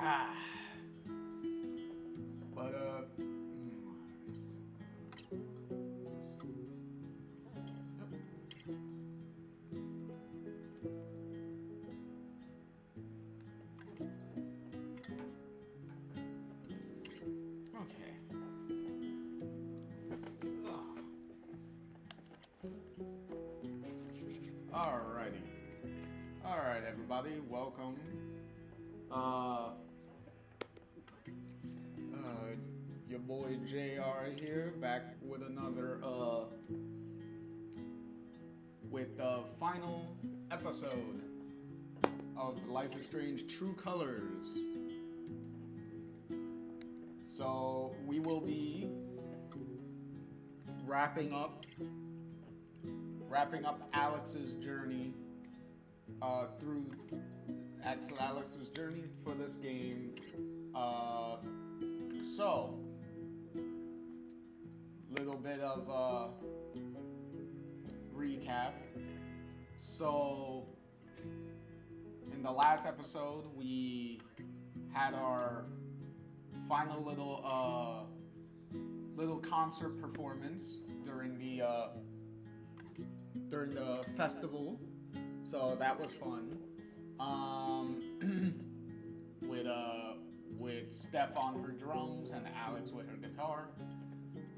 Ah. But okay. Alrighty. Alright, everybody, welcome. Uh, your boy JR here, back with another, with the final episode of Life is Strange True Colors. So, we will be wrapping up Alex's journey through Alex's journey for this game. So, little bit of recap. So, in the last episode, we had our final little concert performance during the festival. So that was fun. With Steph on her drums and Alex with her guitar.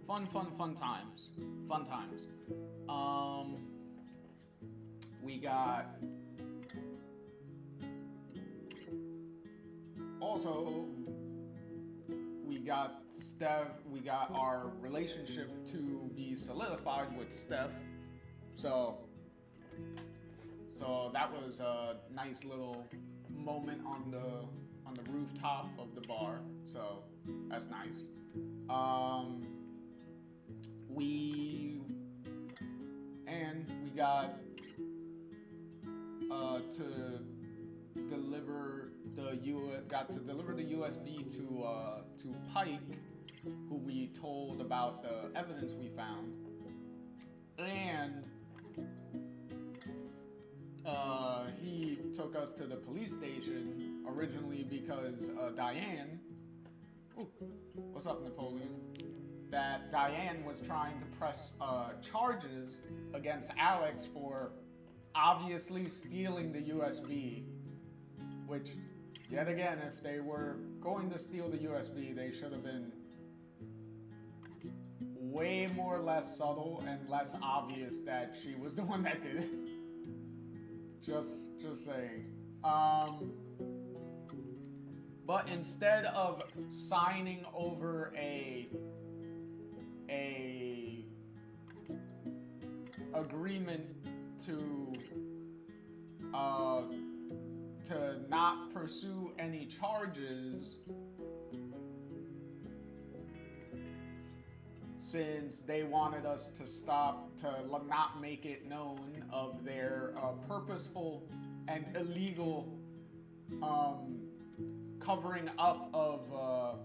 Fun times. Fun times. We got also we got our relationship to be solidified with Steph. So that was a nice little moment on the rooftop of the bar. So that's nice. We got to deliver the USB to Pike, who we told about the evidence we found, and he took us to the police station originally because Diane. Ooh, what's up, Napoleon? That Diane was trying to press charges against Alex for obviously stealing the USB, which, yet again, if they were going to steal the USB, they should have been way more less subtle and less obvious that she was the one that did it. Just saying. But instead of signing over a agreement to not pursue any charges, since they wanted us to not make it known of their purposeful and illegal covering up of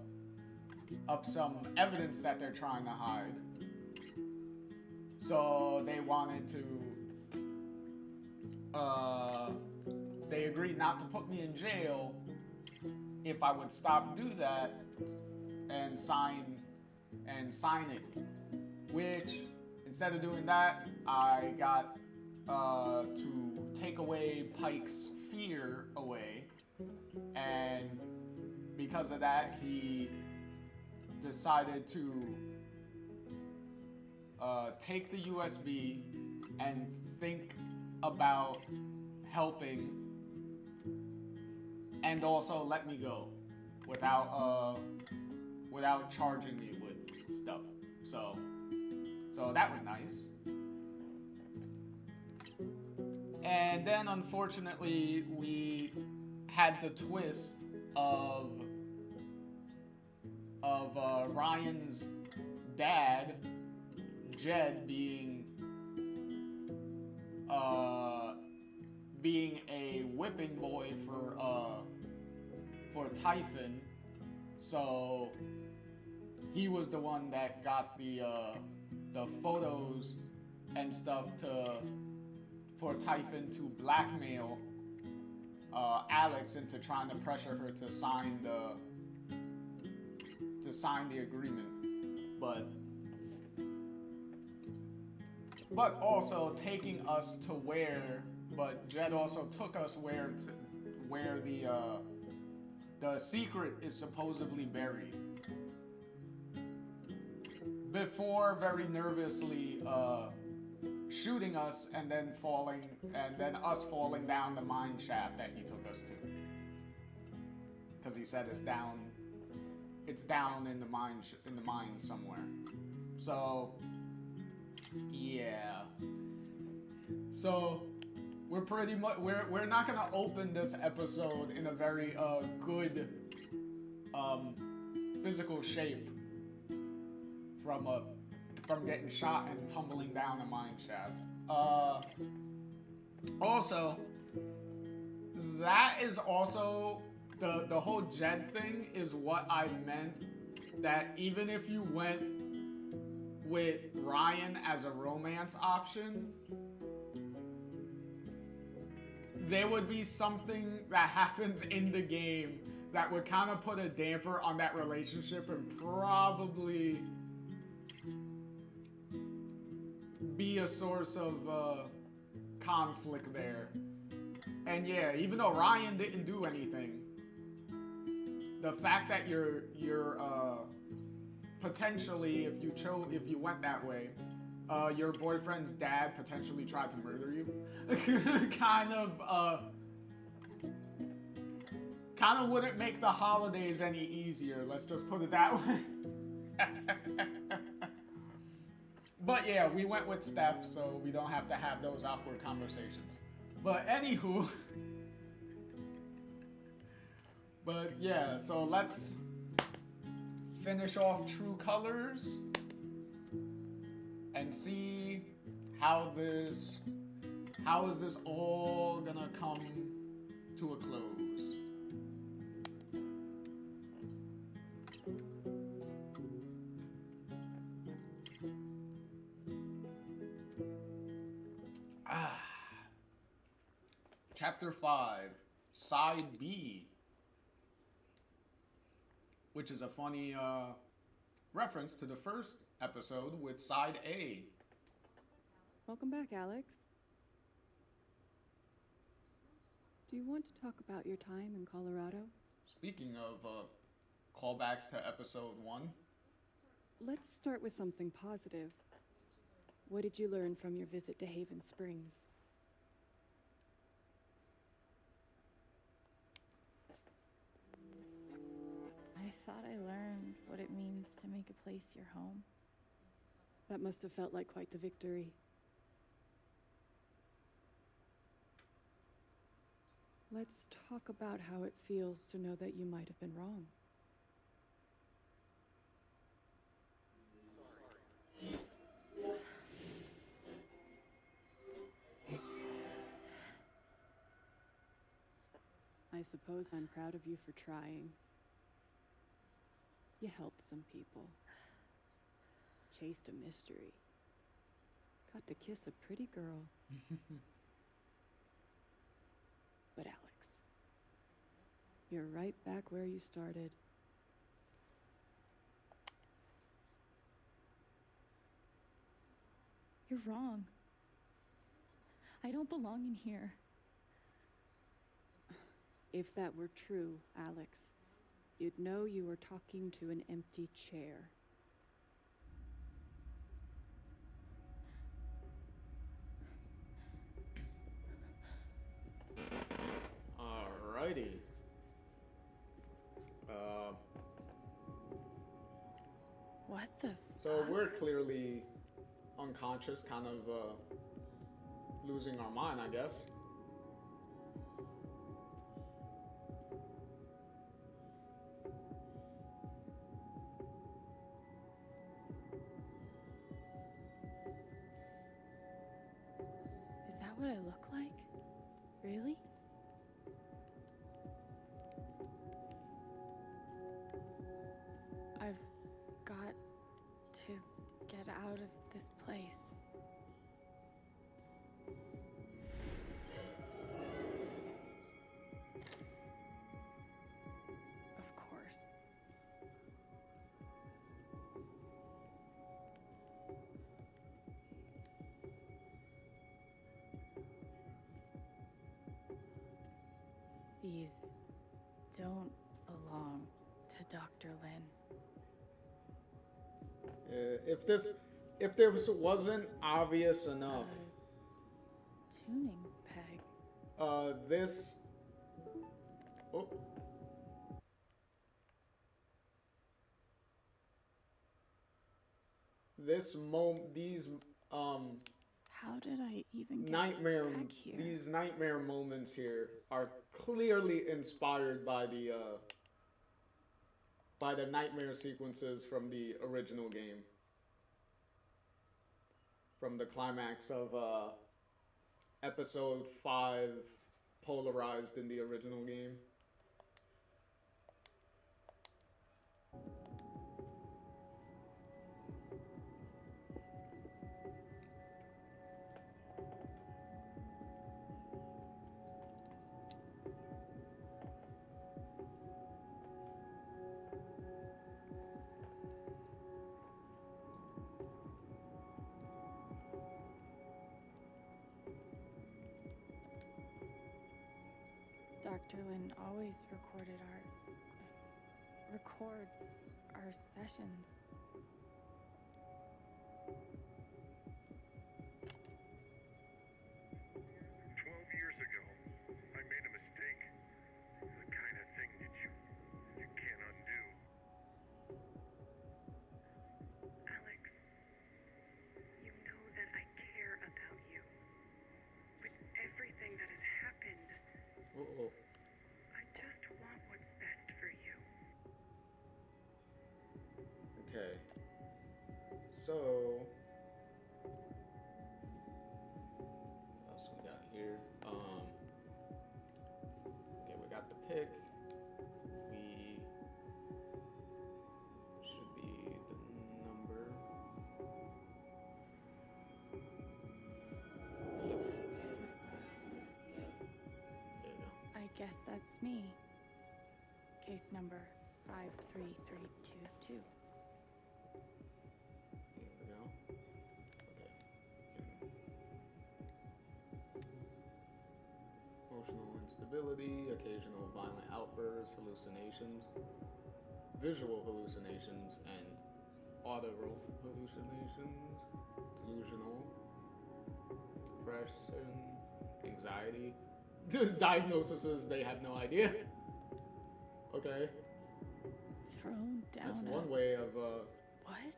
some evidence that they're trying to hide. So they wanted to, they agreed not to put me in jail if I would do that and sign it. Which, instead of doing that, I got to take away Pike's fear away, and because of that, he decided to take the USB and think about helping, and also let me go without charging me with stuff. So that was nice. And then, unfortunately, we had the twist of Ryan's dad, Jed, being a whipping boy for Typhon. So he was the one that got the photos and stuff for Typhon to blackmail Alex into trying to pressure her to sign the agreement, but also taking us to where. But Jed also took us where the secret is supposedly buried. Before very nervously shooting us and then us falling down the mine shaft that he took us to. Because he said it's down in the mine somewhere. So yeah. So we're pretty much we're not gonna open this episode in a very good physical shape from getting shot and tumbling down a mine shaft. Also, that is also the whole Jed thing is what I meant, that even if you went with Ryan as a romance option, there would be something that happens in the game that would kind of put a damper on that relationship and probably be a source of conflict there. And yeah, even though Ryan didn't do anything, the fact that you're potentially, if you went that way, your boyfriend's dad potentially tried to murder you, kind of wouldn't make the holidays any easier. Let's just put it that way. But yeah, we went with Steph, so we don't have to have those awkward conversations. But anywho, but yeah, so let's finish off True Colors and see how is this all gonna come to a close. Chapter 5, Side B, which is a funny reference to the first episode with Side A. Welcome back, Alex. Do you want to talk about your time in Colorado? Speaking of callbacks to episode 1. Let's start with something positive. What did you learn from your visit to Haven Springs? I thought I learned what it means to make a place your home. That must have felt like quite the victory. Let's talk about how it feels to know that you might have been wrong. I suppose I'm proud of you for trying. You helped some people. Chased a mystery. Got to kiss a pretty girl. But Alex, you're right back where you started. You're wrong. I don't belong in here. If that were true, Alex, you'd know you were talking to an empty chair. Alrighty. What the So we're clearly unconscious, kind of losing our mind, I guess. Is that what I look like? Really? I've got to get out of this place. These don't belong to Dr. Lin. If this wasn't obvious enough, Tuning peg. this. Oh. These How did I even get nightmare back here? these nightmare moments here are clearly inspired by the nightmare sequences from the original game, from the climax of episode 5, polarized in the original game. Dr. Lin always records our sessions. 12 years ago, I made a mistake. The kind of thing that you can't undo. Alex, you know that I care about you. With everything that has happened, Uh-oh. I just want what's best for you. Okay. So, what else we got here? Okay, we got the pick. We should be the number. Yep. There you go. I guess that's me. Case number 53322. Here we go. Okay. Emotional instability, occasional violent outbursts, hallucinations, visual hallucinations, and audible hallucinations, delusional, depression, anxiety. Diagnoses, they have no idea. Okay. Thrown down. That's one way of What?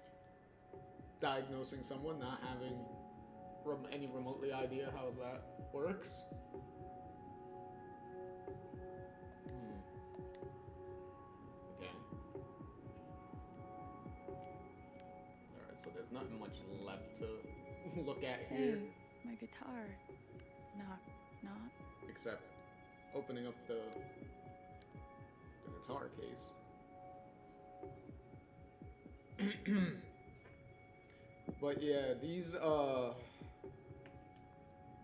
diagnosing someone, not having any remotely idea how that works. Okay. Alright, so there's not much left to look at Hey, here, my guitar. Knock, knock. except opening up the guitar case. But yeah,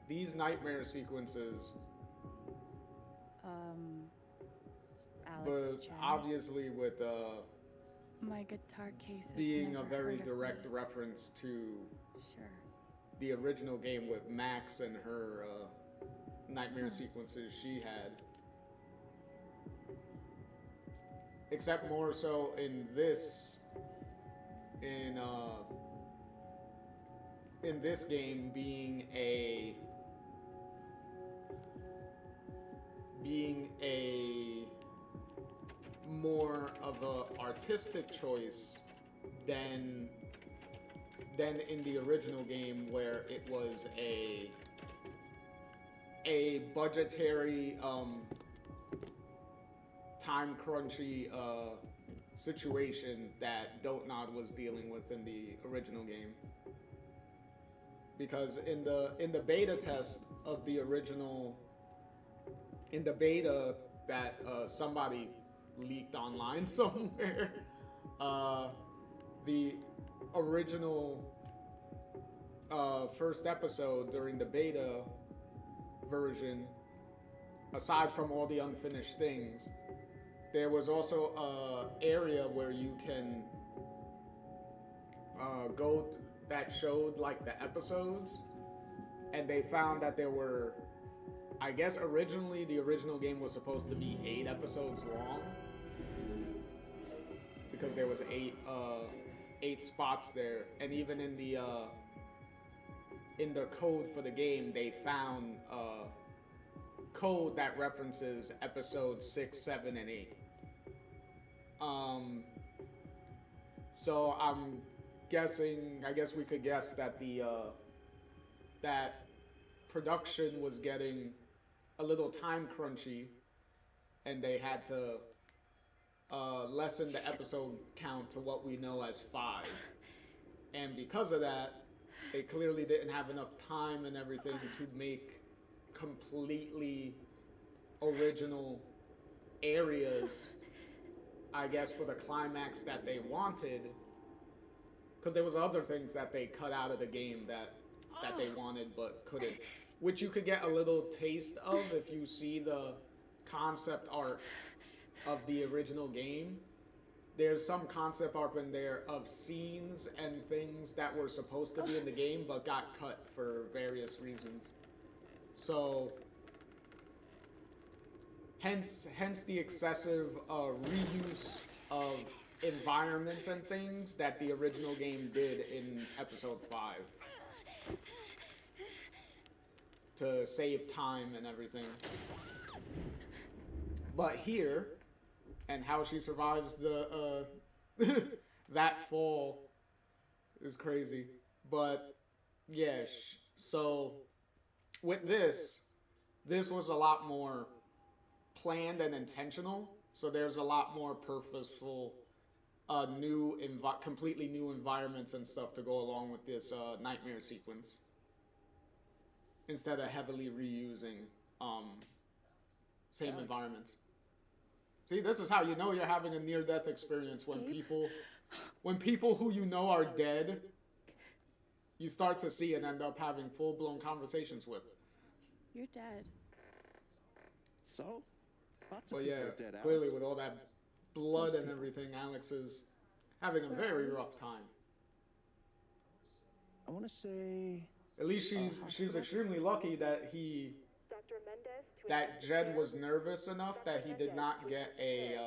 these nightmare sequences, Alex but Chen. obviously with My guitar case has being a never very heard of direct me. reference to Sure. the original game with Max and her nightmare sequences she had. Except more so in this game being a more of a artistic choice than in the original game, where it was a budgetary time crunchy situation that Dotnod was dealing with in the original game. Because in the beta test of the original, in the beta that somebody leaked online somewhere, the original first episode during the beta version, aside from all the unfinished things, there was also an area where you can go that showed like the episodes, and they found that there were I guess originally the original game was supposed to be 8 episodes long because there was 8 spots there, and even in the code for the game they found code that references episodes 6, 7, and 8. So I'm guessing, I guess we could guess that that production was getting a little time crunchy, and they had to lessen the episode count to what we know as 5. And because of that, they clearly didn't have enough time and everything to make completely original areas, I guess, for the climax that they wanted. Because there was other things that they cut out of the game that they wanted but couldn't, which you could get a little taste of if you see the concept art of the original game. There's some concept art in there of scenes and things that were supposed to be in the game but got cut for various reasons. So hence the excessive reuse of environments and things that the original game did in episode 5 to save time and everything. But here, and how she survives the that fall is crazy. But yeah, so with this was a lot more planned and intentional. So there's a lot more purposeful completely new environments and stuff to go along with this nightmare sequence, instead of heavily reusing same environments. See, this is how you know you're having a near-death experience, when people who you know are dead, you start to see and end up having full-blown conversations with. You're dead. So? Lots of But people yeah, are dead, Alex. clearly with all that blood Most and people. everything, Alex is having a very rough time. I want to say... At least she's extremely lucky that that Jed was nervous enough that he did not get a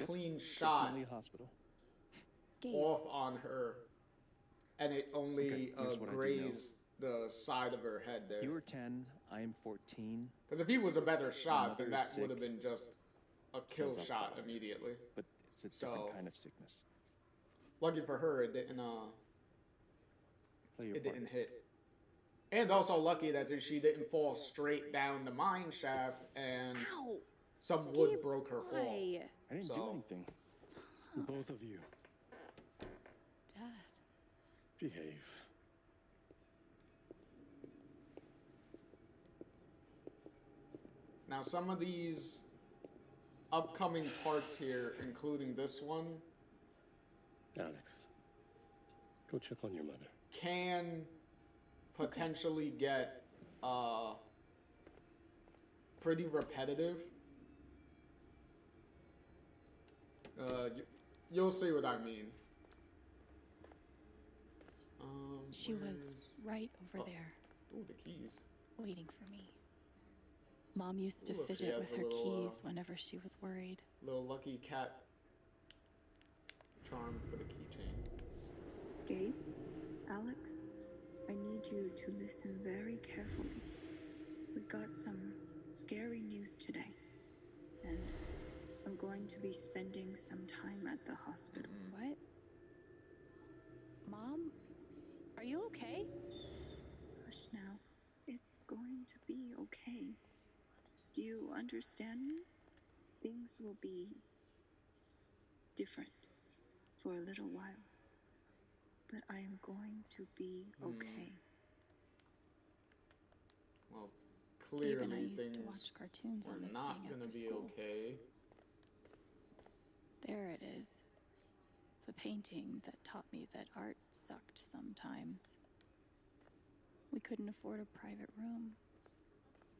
clean shot Definitely hospital. off on her, and it only Okay, here's what I do know. grazed the side of her head there. You were 10, I am 14, Because if he was a better shot, then mother that is would have sick. been just a kill Sounds shot awful. immediately. but it's a different So- kind of sickness. Lucky for her, it didn't Play your it part. didn't hit. And also lucky that she didn't fall straight down the mine shaft and Ow! some wood broke her fall. Why? I didn't do So- anything. Both of you, Dad. behave. Now some of these upcoming parts here, including this one, Alex, go check on your mother. can potentially get pretty repetitive. You'll see what I mean. She was where's- right over Oh. there, Ooh, the keys. waiting for me. Mom used to Ooh, look, she fidget has with a her little, keys whenever she was worried. Little lucky cat charm for the keychain. Gabe, Alex, I need you to listen very carefully. We got some scary news today, and I'm going to be spending some time at the hospital. What? Mom? Are you okay? Hush now. It's going to be okay. Do you understand me? Things will be different for a little while, but I am going to be okay. Well, Gabe and I clearly used to things watch cartoons are on this not thing gonna after be school. okay. There it is. The painting that taught me that art sucked sometimes. We couldn't afford a private room.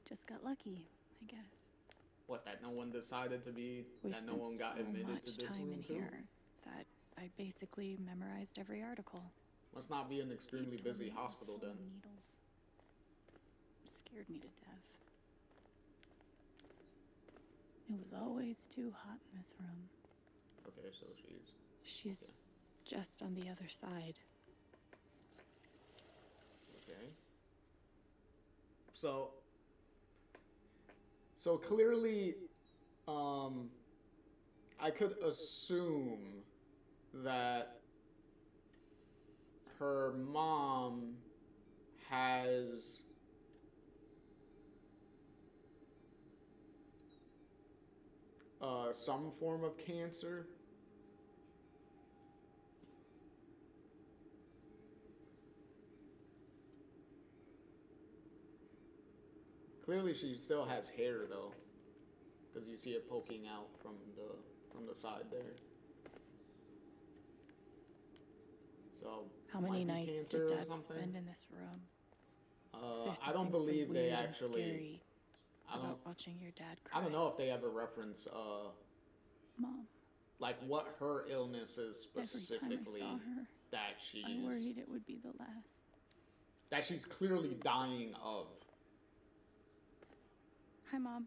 Just got lucky, I guess. What, that no one decided to be, We that no spent one got so admitted much to this time room in too? here that I basically memorized every article. Must not be an Gabe extremely told busy me it was hospital full then. of needles. scared me to death. It was always too hot in this room. Okay, so She's just on the other side. okay. So clearly, I could assume that her mom has some form of cancer. Clearly, she still has hair though, because you see it poking out from the side there. So How many might be nights cancer did or Dad something. spend in this room? Is there I don't something so believe they weird and actually. scary I don't. about watching your dad cry? I don't know if they ever reference Mom, like what her illness is every time I specifically saw her, that she's I worried it would be the last. that she's clearly dying of. Hi, Mom.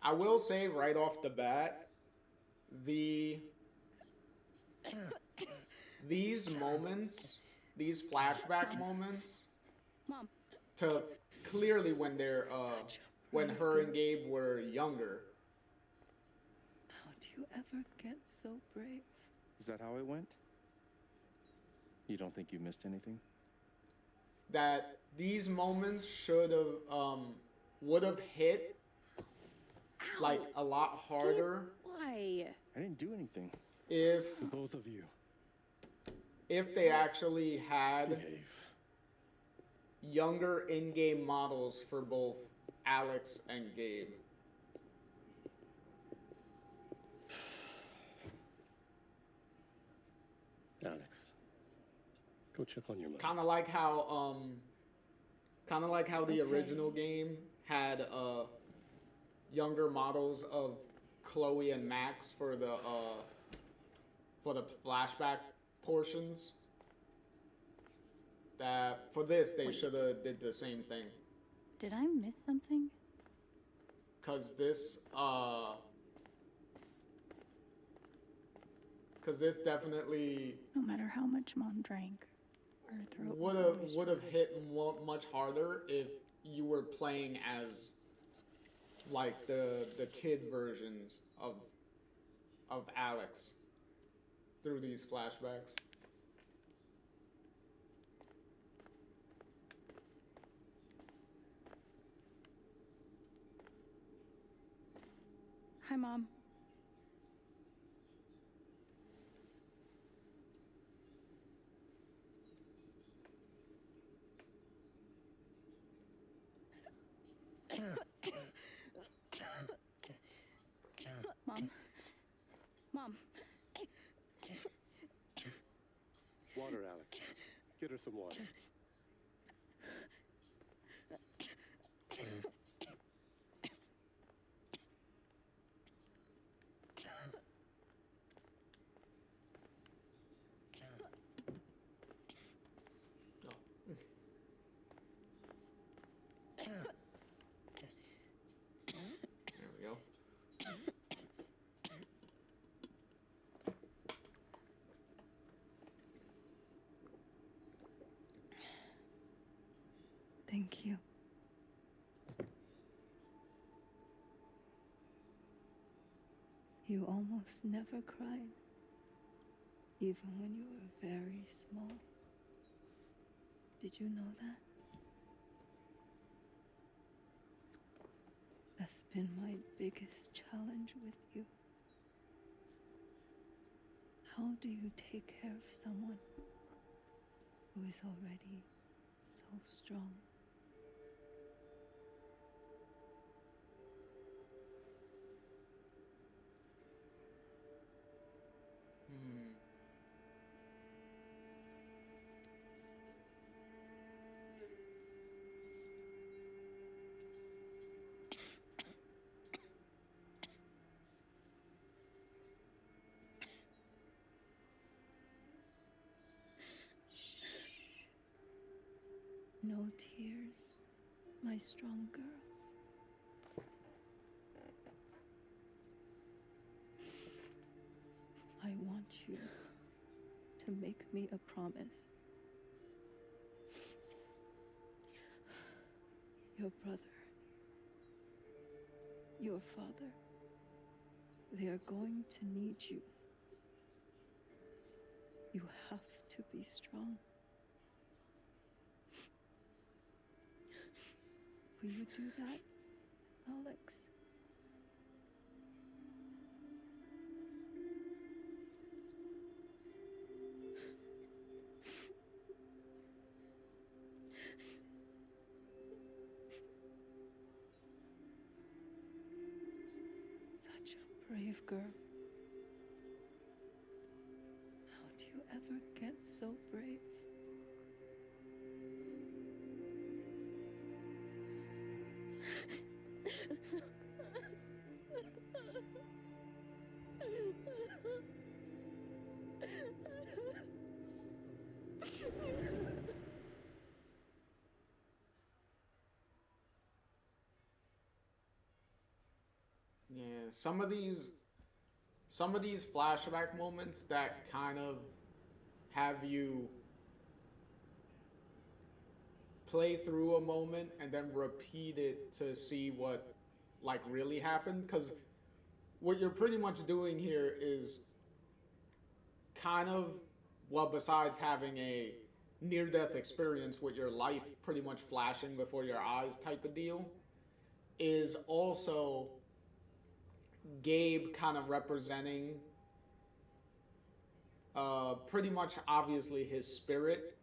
I will say right off the bat, these moments, these flashback moments, Mom. to clearly when they're when her and Gabe were younger. How do you ever get so brave? Is that how it went? You don't think you missed anything? That these moments should have would have hit like a lot harder Why? I didn't do anything. if Both of you, they actually had behave. younger in-game models for both Alex and Gabe. Alex, go check on your mother. Kind of like how the original game had younger models of Chloe and Max for the flashback portions. That for this they should have did the same thing. Did I miss something? Cause this definitely No matter how much Mom drank, her throat would have hit much harder if you were playing as like the kid versions of Alex through these flashbacks. Hi, Mom. Mom. Mom. Water, Alex. Get her some water. There we go. Thank you. You almost never cried, even when you were very small. Did you know that? That's been my biggest challenge with you. How do you take care of someone who is already so strong? strong girl. I want you to make me a promise. Your brother, your father, they are going to need you. You have to be strong. Will you do that, Alex? Such a brave girl. How do you ever get so brave? Yeah, some of these flashback moments that kind of have you play through a moment and then repeat it to see what like really happened, because what you're pretty much doing here is kind of, well, besides having a near-death experience with your life pretty much flashing before your eyes type of deal, is also Gabe kind of representing pretty much obviously his spirit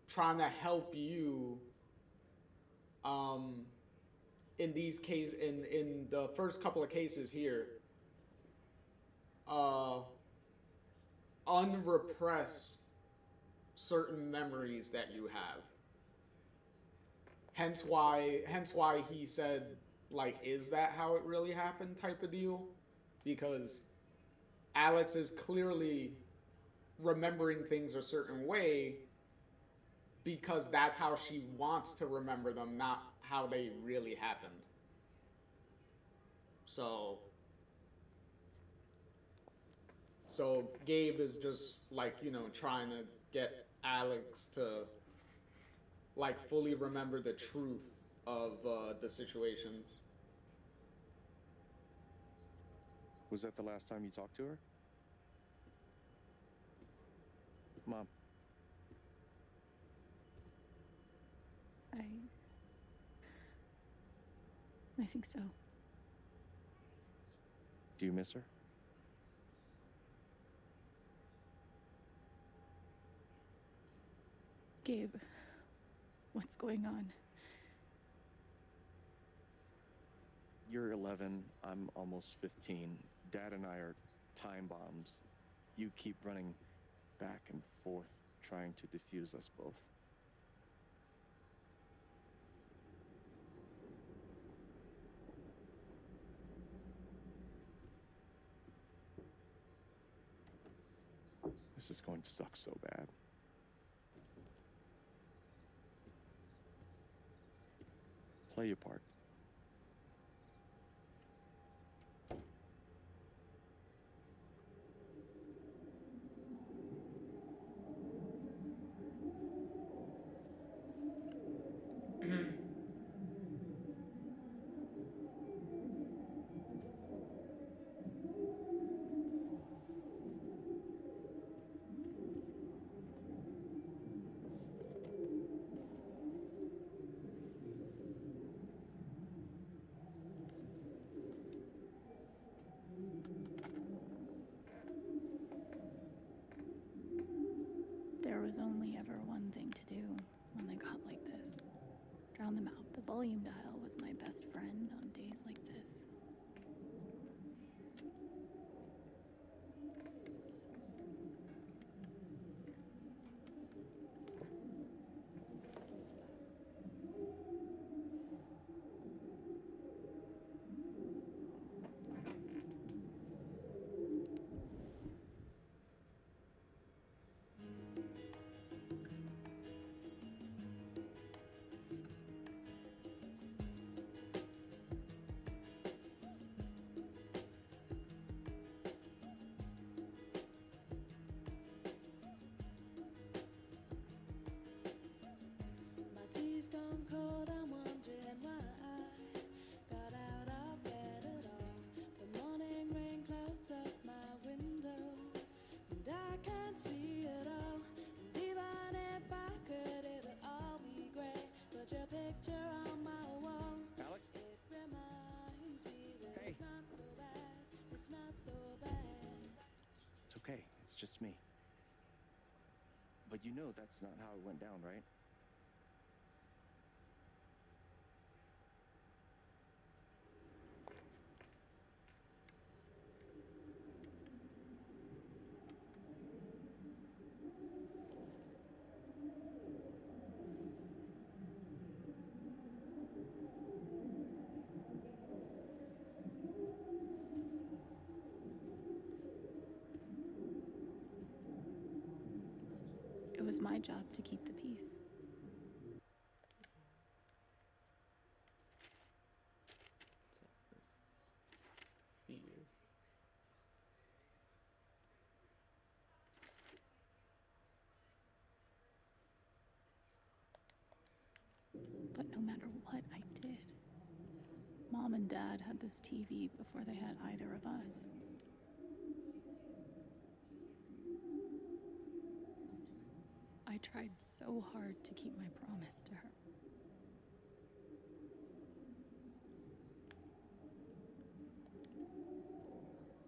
trying to help you in these cases, in the first couple of cases here, unrepress certain memories that you have. Hence why he said, like, is that how it really happened type of deal? Because Alex is clearly remembering things a certain way because that's how she wants to remember them, not how they really happened. So Gabe is just like, trying to get Alex to like fully remember the truth of the situations. Was that the last time you talked to her? Mom. I think so. Do you miss her? Gabe, what's going on? You're 11, I'm almost 15. Dad and I are time bombs. You keep running back and forth, trying to defuse us both. This is going to suck so bad. Play your part. There was only ever one thing to do when they got like this. Drown them out. The volume dial was my best friend on days like this. just me. But you know that's not how it went down, right? It was my job to keep the peace. Fear. But no matter what I did, Mom and Dad had this TV before they had either of us. I tried so hard to keep my promise to her.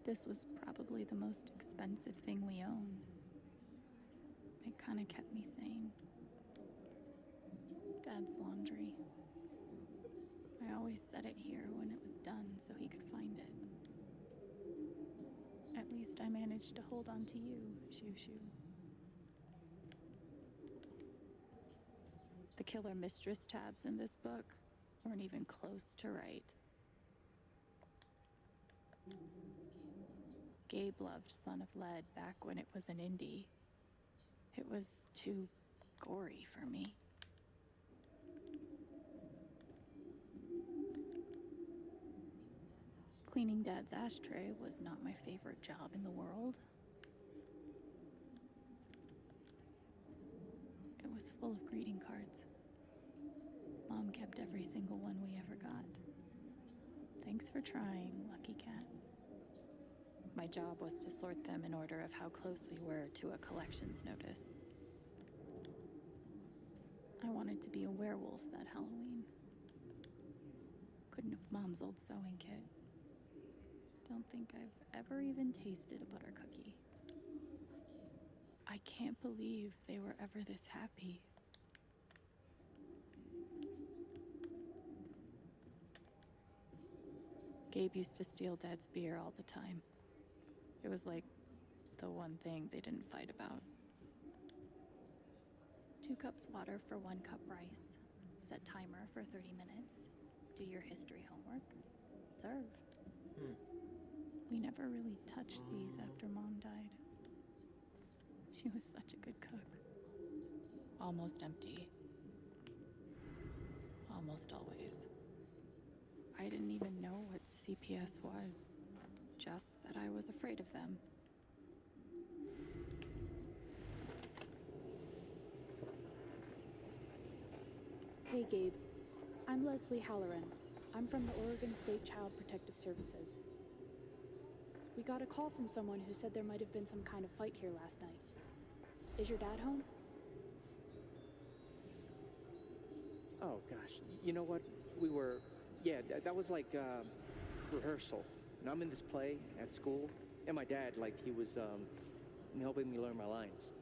This was probably the most expensive thing we owned. It kind of kept me sane. Dad's laundry. I always set it here when it was done so he could find it. At least I managed to hold on to you, Shoo Shoo. The killer mistress tabs in this book weren't even close to right. Gabe loved Son of Lead back when it was an indie. It was too gory for me. Cleaning Dad's ashtray was not my favorite job in the world. It was full of greeting cards. Mom kept every single one we ever got. Thanks for trying, Lucky Cat. My job was to sort them in order of how close we were to a collections notice. I wanted to be a werewolf that Halloween. Couldn't have Mom's old sewing kit. Don't think I've ever even tasted a butter cookie. I can't believe they were ever this happy. Gabe used to steal Dad's beer all the time. It was like the one thing they didn't fight about. 2 cups water for 1 cup rice. Set timer for 30 minutes. Do your history homework. Serve. We never really touched these after Mom died. She was such a good cook. Almost empty. Almost always. I didn't even know what CPS was. Just that I was afraid of them. Hey, Gabe. I'm Leslie Halloran. I'm from the Oregon State Child Protective Services. We got a call from someone who said there might have been some kind of fight here last night. Is your dad home? Oh, gosh. You know what? That was like rehearsal. And I'm in this play at school, and my dad, he was helping me learn my lines.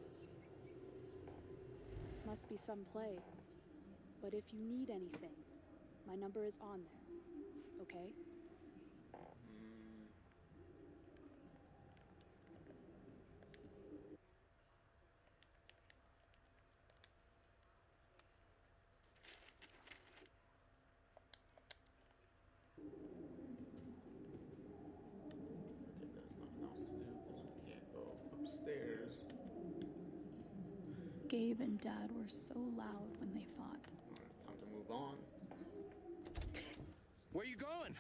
Must be some play. But if you need anything, my number is on there, okay? There's nothing else to do because we can't go upstairs. Gabe and Dad were so loud when they fought. Alright, time to move on. Where you going?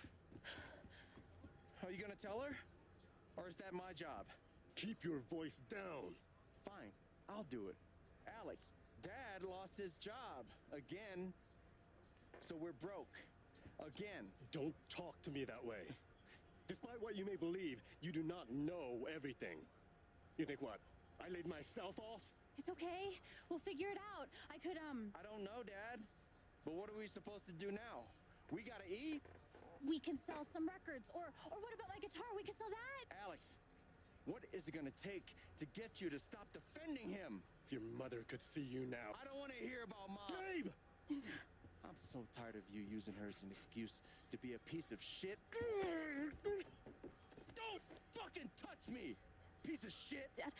Are you gonna tell her? Or is that my job? Keep your voice down. Fine, I'll do it. Alex, Dad lost his job. Again. So we're broke. Again. Don't talk to me that way. Despite what you may believe, you do not know everything. You think what? I laid myself off? It's okay. We'll figure it out. I I don't know, Dad. But what are we supposed to do now? We gotta eat? We can sell some records. Or what about my guitar? We can sell that. Alex, What is it gonna take to get you to stop defending him? If your mother could see you now. I don't want to hear about Mom. Gabe! I'm so tired of you using her as an excuse to be a piece of shit. Don't fucking touch me, piece of shit. Dad.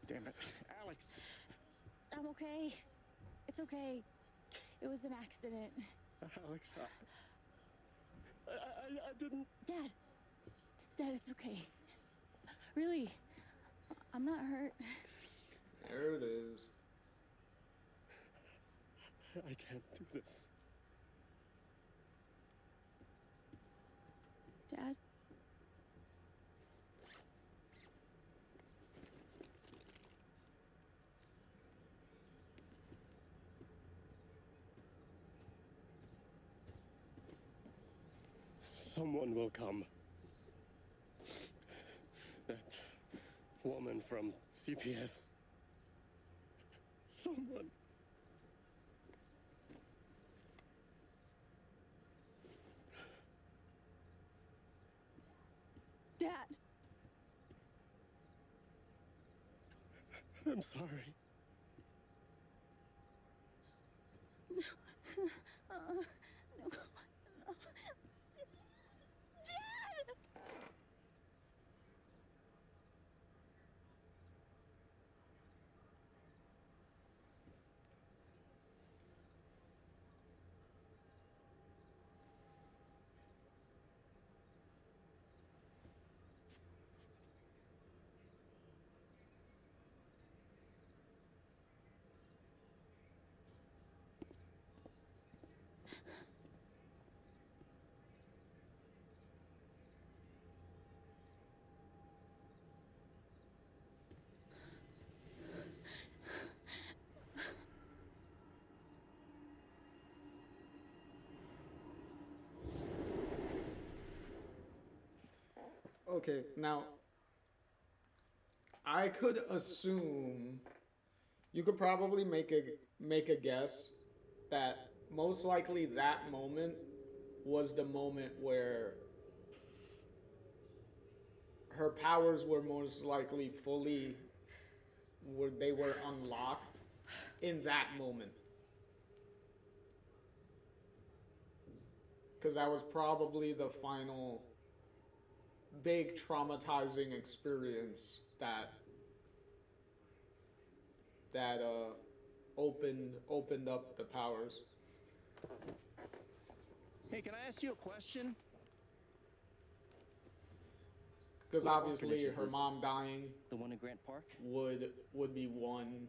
Damn it, Alex. I'm okay. It's okay. It was an accident. Alex, I didn't... Dad. Dad, it's okay. Really. I'm not hurt. There it is. I can't do this. Dad? Someone will come. That woman from CPS. Someone. Dad. I'm sorry. No. No. Dad! Okay, now I could assume you could probably make a guess that most likely that moment was the moment where her powers were most likely fully where they were unlocked in that moment. Because that was probably the final big traumatizing experience that opened up the powers. Hey, can I ask you a question? Because What obviously orphanage is her this? mom dying The one in Grant Park? would be one,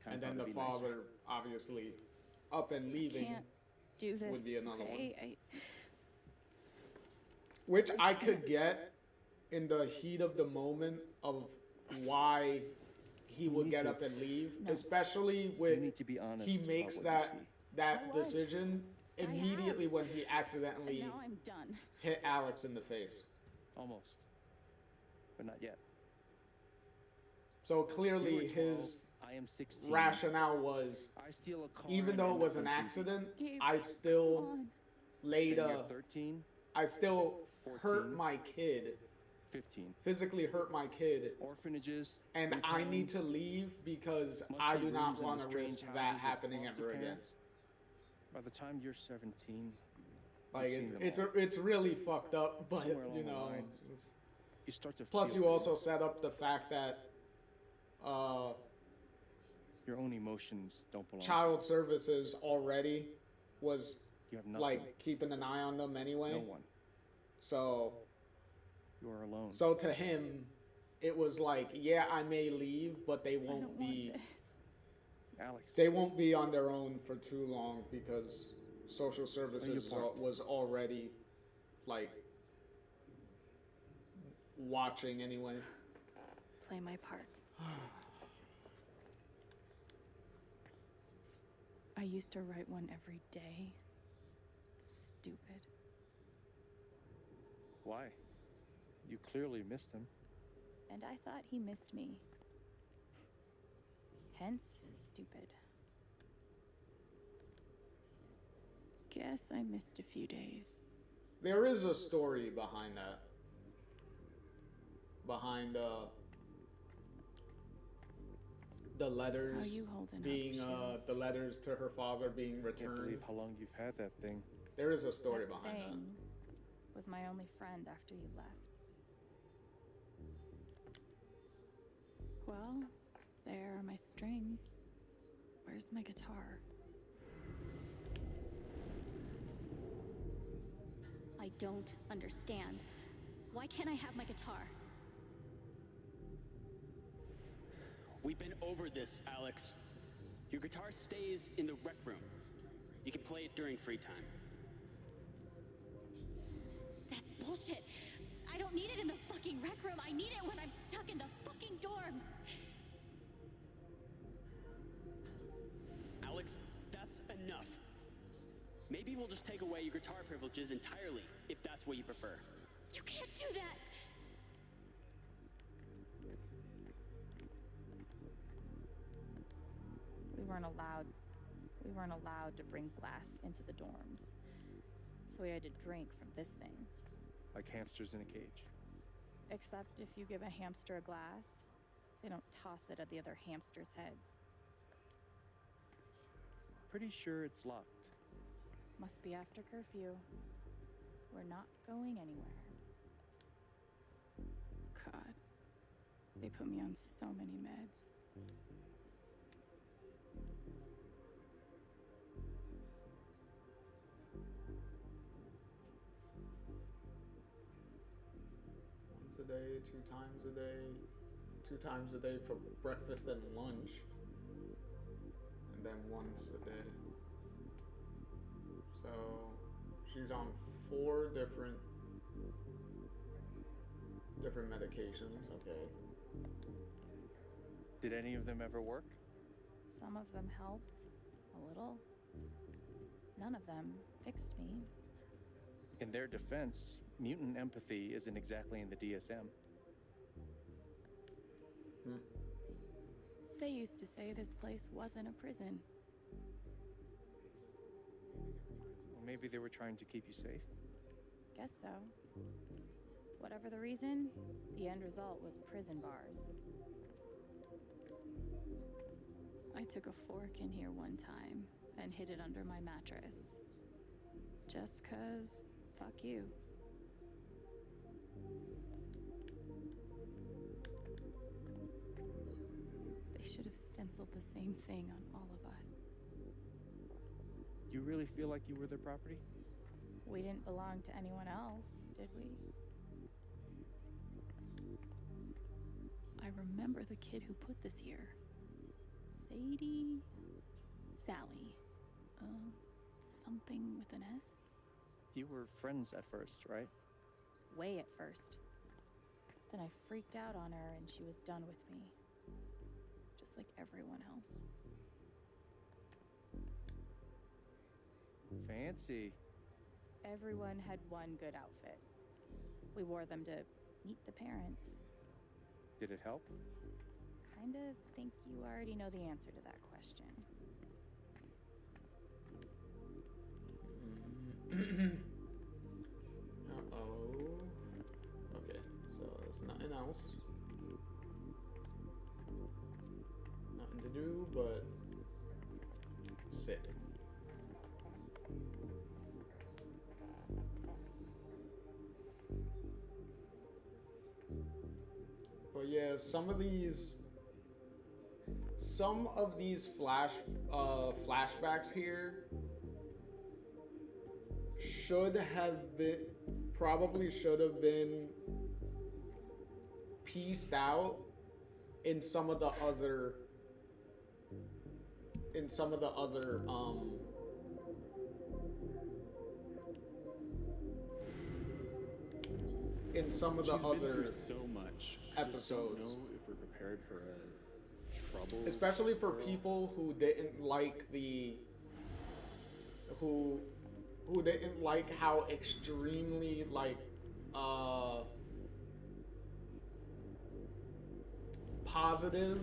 Kinda and then thought the it'd be nicer. father obviously up and leaving, Can't do this. would be another okay? which I could get in the heat of the moment of why he would need get to. up and leave, No. especially You with need to be honest. he about makes what that you see. that I was. decision I immediately have. when he And accidentally now I'm done. hit Alex in the face. Almost. But not yet. So You were clearly 12, his I am 16. rationale was, I steal a car even though it and was an end up on TV. accident, Gabe, I still come on. laid Then you're a, 13, I still 14, hurt my kid, 15. physically hurt my kid, Orphanages. and group I need homes, to leave because must I have do not rooms in want to the strange risk houses that of happening foster ever again. parents. By the time you're 17, Like you've seen them it's all. it's really fucked up, but Somewhere along you the know. line, you start to Plus, feel you also things. set up the fact that Your own emotions don't belong child to services already was you. You have nothing. like keeping an eye on them anyway. No one. So You are alone. so to him, it was like, yeah, I may leave, but they I won't don't be want this. Alex. they won't be on their own for too long because social services part. was already like watching anyway. Play my part. I used to write one every day. Stupid. Why? You clearly missed him. And I thought he missed me. Hence, stupid. Guess I missed a few days. There is a story behind that. Behind the letters How you holding being up, the letters to her father being I can't returned. believe how long you've had that thing. There is a story that behind that. thing was my only friend after you left. Well, there are my strings. Where's my guitar? I don't understand. Why can't I have my guitar? We've been over this, Alex. Your guitar stays in the rec room. You can play it during free time. That's bullshit. I don't need it in the fucking rec room. I need it when I'm stuck in the fucking dorms. Alex, that's enough. Maybe we'll just take away your guitar privileges entirely, if that's what you prefer. You can't do that. We weren't allowed to bring glass into the dorms. So we had to drink from this thing. Like hamsters in a cage. Except if you give a hamster a glass, they don't toss it at the other hamsters' heads. Pretty sure it's locked. Must be after curfew. We're not going anywhere. God, they put me on so many meds. Once a day, 2 times a day, 2 times a day for breakfast and lunch, and then once a day. So she's on 4 different medications. Okay. Did any of them ever work? Some of them helped, a little. None of them fixed me. In their defense, mutant empathy isn't exactly in the DSM. They used to say this place wasn't a prison. Well, maybe they were trying to keep you safe. Guess so. Whatever the reason, the end result was prison bars. I took a fork in here one time and hid it under my mattress. Just 'cause, fuck you. They should have stenciled the same thing on all of us. Do you really feel like you were their property? We didn't belong to anyone else, did we? I remember the kid who put this here. Sally. Something with an S? You were friends at first, right? Way at first. Then I freaked out on her and she was done with me. Just like everyone else. Fancy. Everyone had one good outfit. We wore them to meet the parents. Did it help? Kinda think you already know the answer to that question. Uh-oh. Okay, so there's nothing else. Nothing to do but sit. But yeah, some of these flashbacks here probably should have been pieced out in some of the other so much episodes. Just don't know if we're prepared for a trouble, especially for people who didn't like who didn't like how extremely positive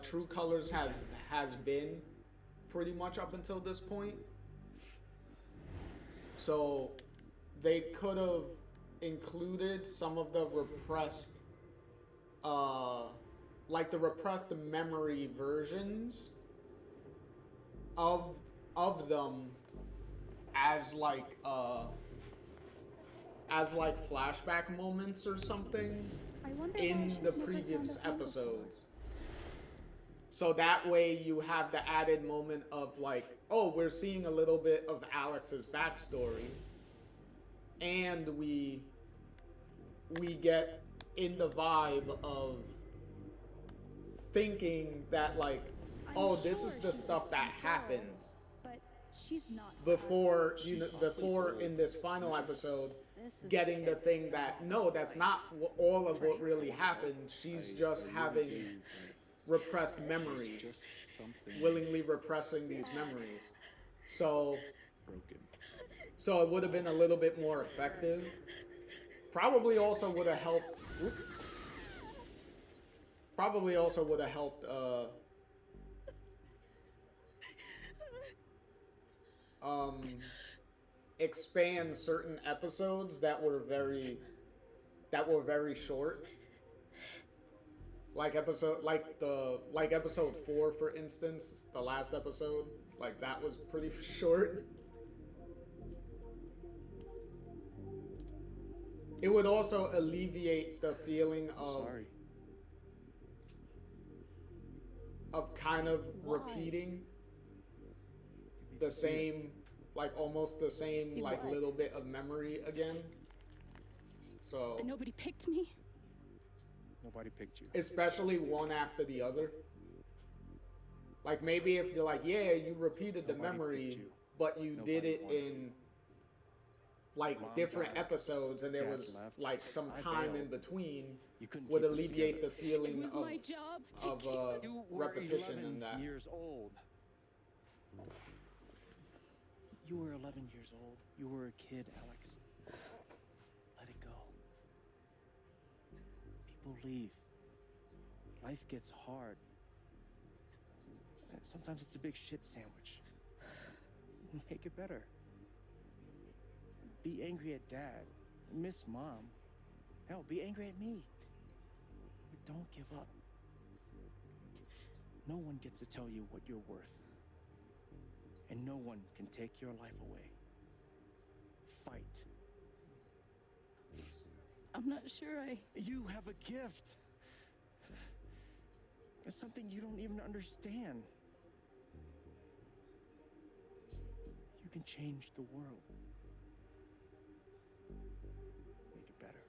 True Colors has been pretty much up until this point. So they could have included some of the repressed, like the repressed memory versions of them as like flashback moments or something in the previous episodes. So that way you have the added moment of like, oh, we're seeing a little bit of Alex's backstory, and we get in the vibe of thinking that like, oh, this is the stuff that happened But she's not before before in this final episode getting the thing that no, that's not all of what really happened. She's just having repressed memories, willingly repressing these memories. So it would have been a little bit more effective. Probably also would have helped. Probably also would have helped. Expand certain episodes that were very short. Like episode 4, for instance, the last episode, like that was pretty short. It would also alleviate the feeling of kind of repeating the same, like almost the same, like little bit of memory again. So nobody picked me. Nobody picked you. Especially one after the other. Like maybe if you're like, yeah, you repeated the memory, but you did it in like different episodes, and there was like some time in between, would alleviate the feeling of repetition in that. Years old. You were 11 years old. You were a kid, Alex. Let it go. People leave. Life gets hard. And sometimes it's a big shit sandwich. Make it better. Be angry at Dad. Miss Mom. Hell, be angry at me. But don't give up. No one gets to tell you what you're worth. And no one can take your life away. Fight. I'm not sure You have a gift. It's something you don't even understand. You can change the world. Make it better.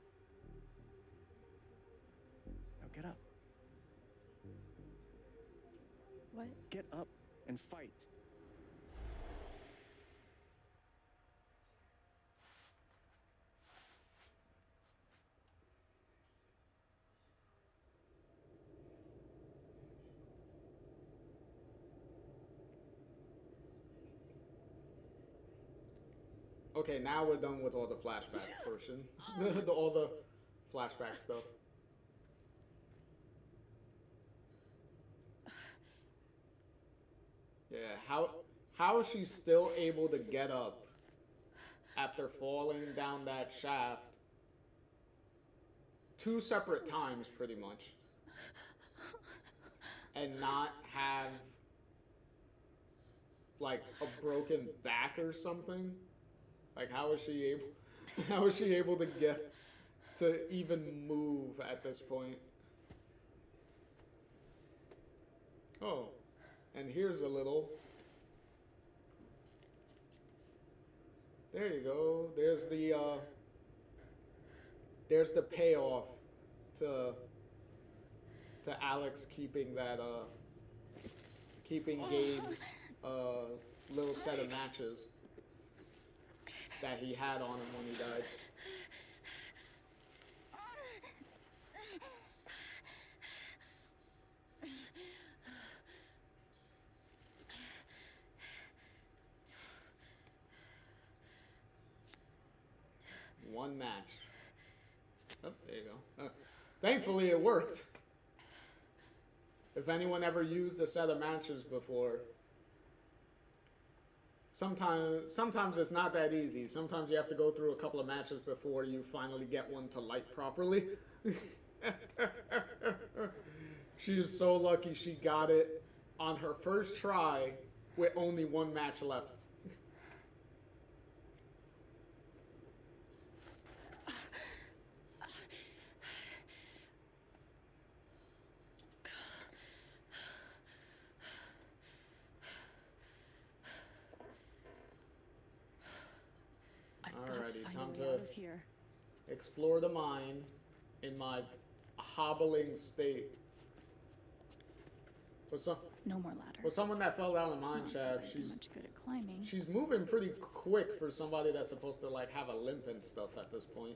Now get up. What? Get up and fight. Okay, now we're done with all the flashback portion. All the flashback stuff. Yeah, how is she still able to get up after falling down that shaft 2 separate times, pretty much, and not have like a broken back or something? Like, how is she able to get to even move at this point? Oh, and here's a little. There you go. There's the payoff to Alex keeping that keeping Gabe's little set of matches that he had on him when he died. One match. Oh, there you go. Thankfully it worked. If anyone ever used a set of matches before, sometimes it's not that easy. Sometimes you have to go through a couple of matches before you finally get one to light properly. She is so lucky she got it on her first try with only one match left. Alrighty, time to explore the mine in my hobbling state. No more ladder. For someone that fell down the mine shaft, she's much good at climbing. She's moving pretty quick for somebody that's supposed to like have a limp and stuff at this point.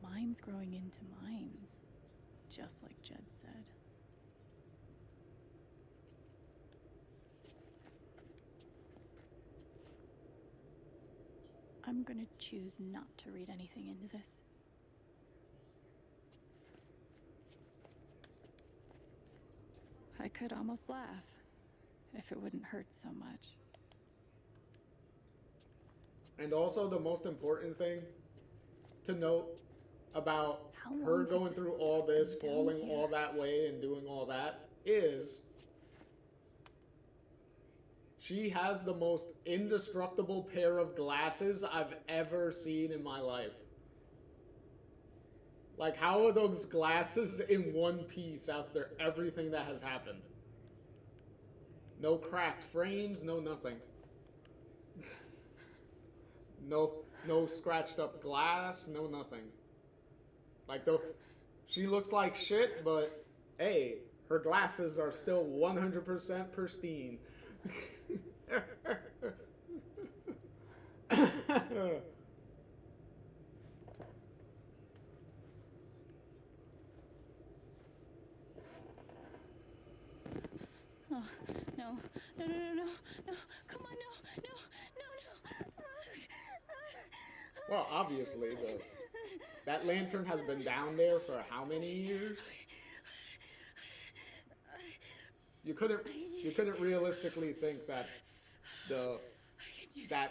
Mines growing into mines, just like Jed said. I'm gonna choose not to read anything into this. I could almost laugh if it wouldn't hurt so much. And also the most important thing to note about her going through all this, falling all that way and doing all that is she has the most indestructible pair of glasses I've ever seen in my life. Like, how are those glasses in one piece after everything that has happened? No cracked frames, no nothing. No scratched up glass, no nothing. Like, she looks like shit, but hey, her glasses are still 100% pristine. Oh, no, no, no, no, no, no, come on, no, no, no, no. Well, obviously, that lantern has been down there for how many years? You couldn't realistically think that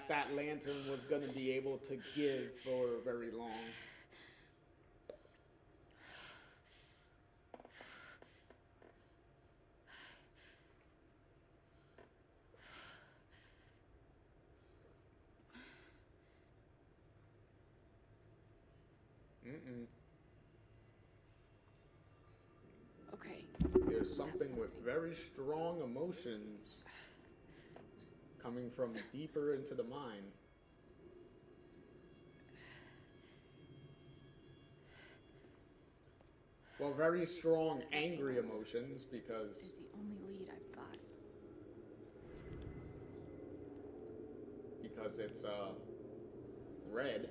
that lantern was going to be able to give for very long. Okay. There's something with very strong emotions coming from deeper into the mine. Well, very strong angry emotions because This is the only lead I've got. Because it's red.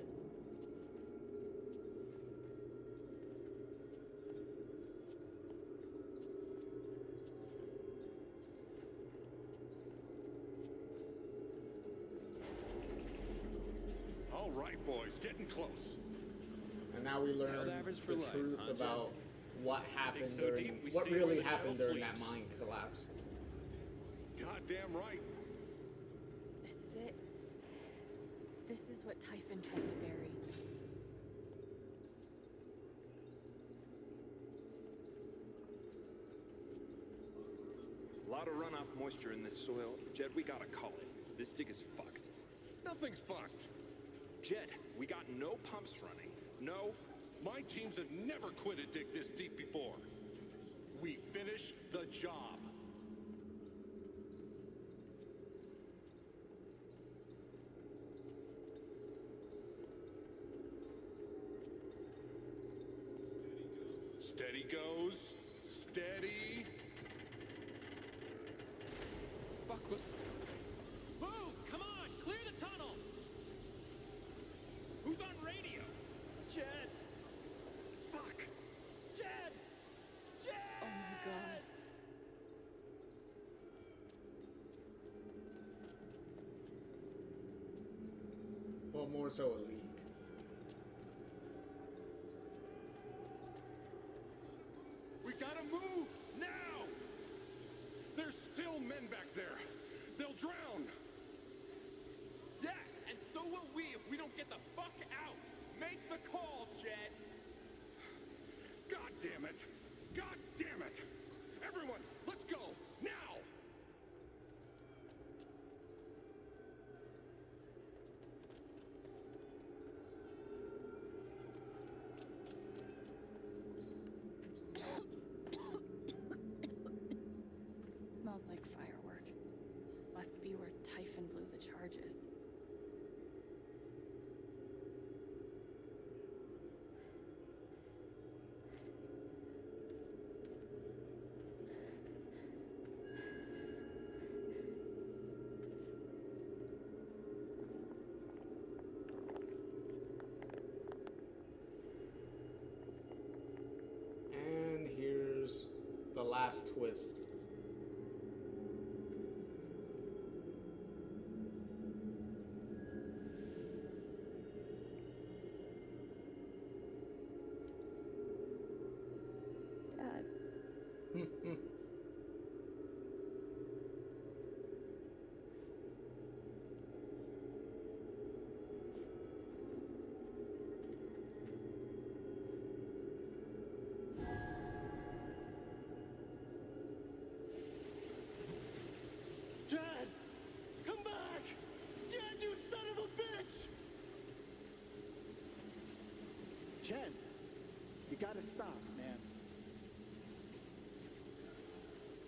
All right, boys, getting close. And now we learn the truth about what happened during, what really happened during that mine collapse. Goddamn right. This is it. This is what Typhon tried to bury. A lot of runoff moisture in this soil. Jed, we gotta call it. This dig is fucked. Nothing's fucked. Jed, we got no pumps running. No. My teams have never quit a dig this deep before. We finish the job. Steady goes. Steady. Fuckless. Move! Come on! Clear the tunnel! Who's on radio? Jed! Fuck! Jed! Jed! Oh my god. Well, more so a leak. We gotta move now! There's still men back there. They'll drown. Yeah, and so will we if we don't get the fuck out. Make the call, Jed. God damn it! God damn it! Everyone, let's go! Now! Smells like fireworks. Must be where Typhon blew the charges. And here's the last twist. Dad. Jed! Come back! Jed, you son of a bitch! Jen, you gotta stop, man.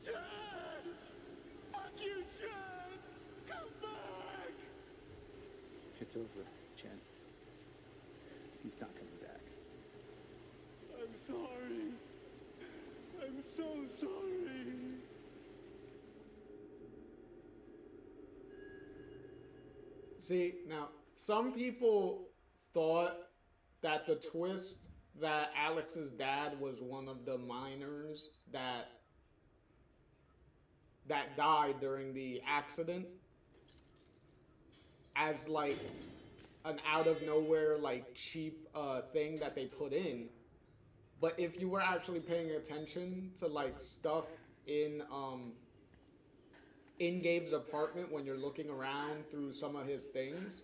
Jed! Fuck you, Jed! Come back! It's over, Jen. He's not coming back. I'm sorry. I'm so sorry. See, now, some people thought that the twist that Alex's dad was one of the miners that died during the accident as like an out of nowhere like cheap thing that they put in. But if you were actually paying attention to like stuff in Gabe's apartment when you're looking around through some of his things,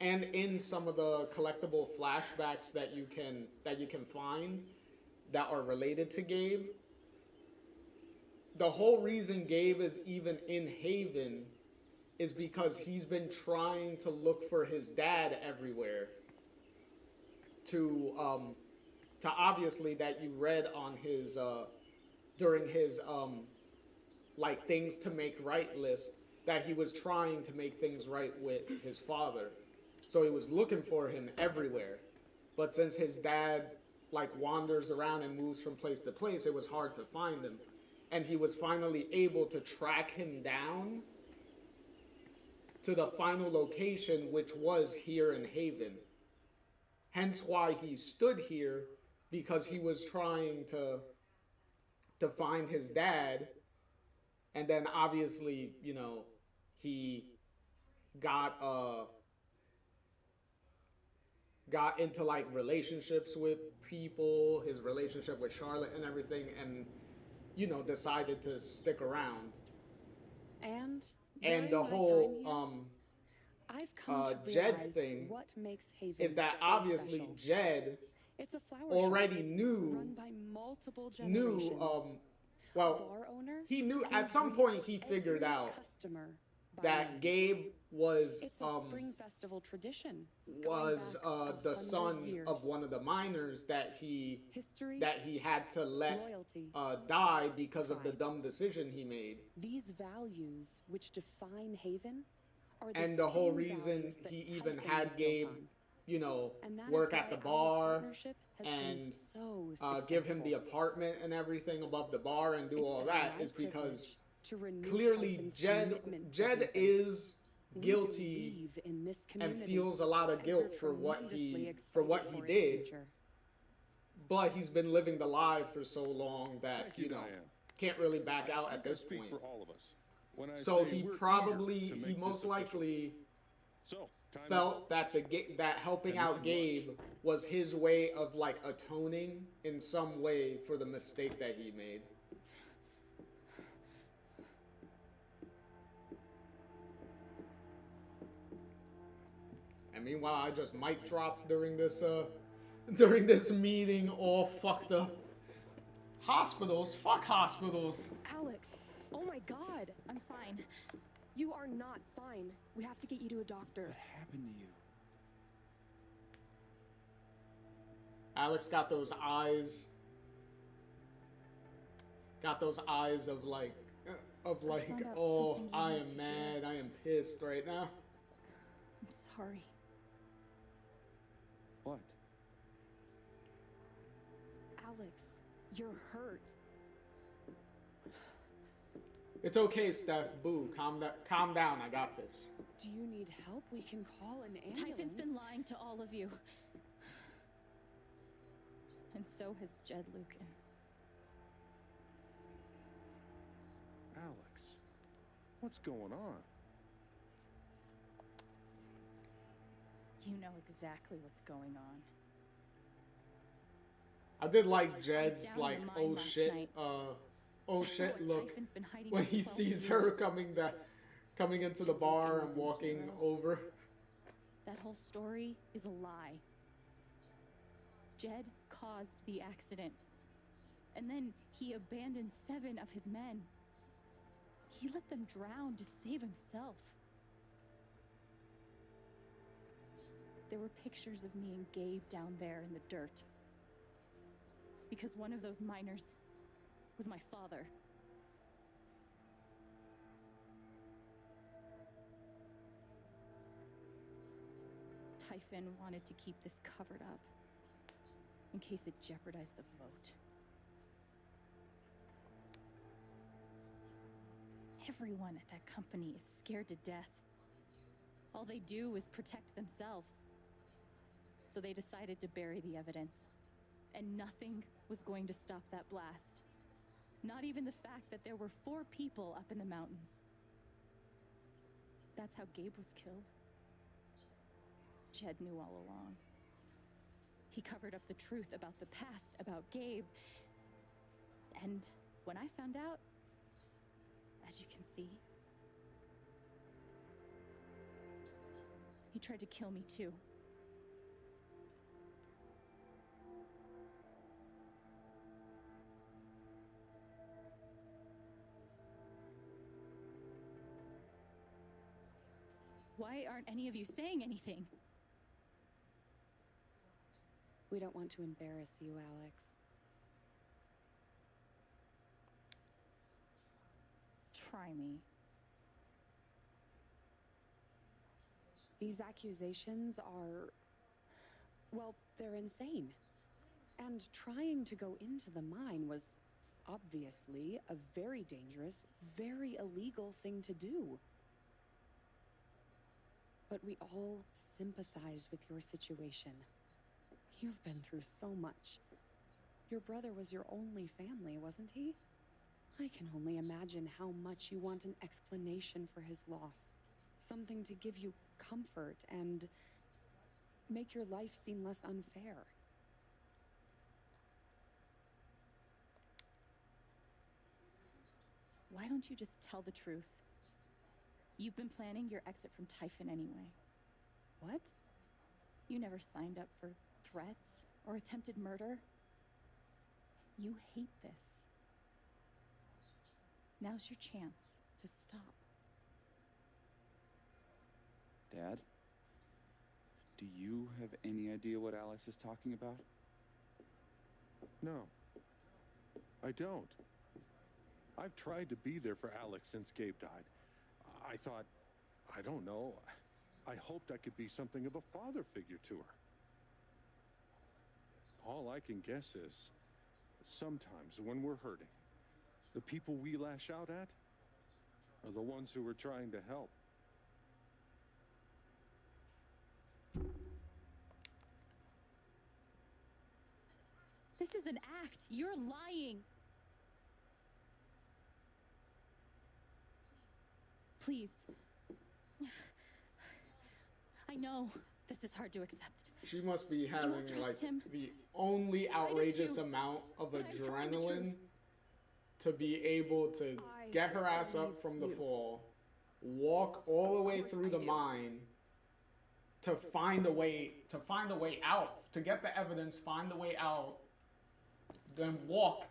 and in some of the collectible flashbacks that you can find that are related to Gabe, the whole reason Gabe is even in Haven is because he's been trying to look for his dad everywhere. To obviously that you read on his during his like things to make right list, that he was trying to make things right with his father. So he was looking for him everywhere. But since his dad like wanders around and moves from place to place, it was hard to find him. And he was finally able to track him down to the final location, which was here in Haven. Hence why he stood here, because he was trying to find his dad. And then obviously, you know, he got into like relationships with people, his relationship with Charlotte and everything, and you know, decided to stick around. And the whole I've come to Jed realize thing what makes Haven is that so obviously special. Jed It's a flower already shop knew run by multiple generations. well, bar owner he knew who at some greets point he figured every out customer by that name. Gabe was It's a spring festival tradition. was the 100 son years. of one of the miners that he History, had to let loyalty, die because of the pride. dumb decision he made. These values which define Haven are the And the whole same reason values that he even Typhon had was built Gabe, on. you know, And that is work why at the our bar partnership has been and so give him the successful. apartment and everything above the bar and do It's all been that my is because privilege to renew clearly Typhon's Jed commitment to Jed Haven. is We guilty believe in this and community, feels a lot of and guilt we're for what tremendously he excited for its did. future. But he's been living the lie for so long that Thank you, you know Diane. can't really back I out think at this I speak point. for all of us when I So say he we're probably eager to he make most this official. likely So, felt that that helping out Gabe was his way of like atoning in some way for the mistake that he made. And meanwhile, I just mic dropped during this meeting, all fucked up. Hospitals? Fuck hospitals. Alex, oh my god. I'm fine. You are not fine. We have to get you to a doctor. What happened to you? Alex got those eyes. Got those eyes of like, oh, I am mad. I am pissed right now. I'm sorry. What? Alex, you're hurt. It's okay, Steph. Boo. Calm down. I got this. Do you need help? We can call an ambulance. Typhon's been lying to all of you. And so has Jed Lucan. Alex, what's going on? You know exactly what's going on. I did like Jed's like, oh shit, look when he sees her coming into the bar and walking over. That whole story is a lie. Jed caused the accident. And then he abandoned 7 of his men. He let them drown to save himself. There were pictures of me and Gabe down there in the dirt. Because one of those miners was my father. Typhon wanted to keep this covered up in case it jeopardized the vote. Everyone at that company is scared to death. All they do is protect themselves. So they decided to bury the evidence. And nothing was going to stop that blast. Not even the fact that there were 4 people up in the mountains. That's how Gabe was killed. Jed knew all along. He covered up the truth about the past, about Gabe. And when I found out, as you can see, he tried to kill me too. Why aren't any of you saying anything? We don't want to embarrass you, Alex. Try me. These accusations are, well, they're insane. And trying to go into the mine was obviously a very dangerous, very illegal thing to do. But we all sympathize with your situation. You've been through so much. Your brother was your only family, wasn't he? I can only imagine how much you want an explanation for his loss. Something to give you comfort and make your life seem less unfair. Why don't you just tell the truth? You've been planning your exit from Typhon anyway. What? You never signed up for threats or attempted murder. You hate this. Now's your chance to stop. Dad? Do you have any idea what Alex is talking about? No, I don't. I've tried to be there for Alex since Gabe died. I thought, I don't know, I hoped I could be something of a father figure to her. All I can guess is, sometimes when we're hurting, the people we lash out at are the ones who are trying to help. This is an act. You're lying. Please. I know this is hard to accept. She must be don't having trust like him. the only do outrageous too, amount of but I'm telling the adrenaline truth. to be able to get her ass up from the fall, walk all the way through the mine to find a way out, to get the evidence, find the way out, then walk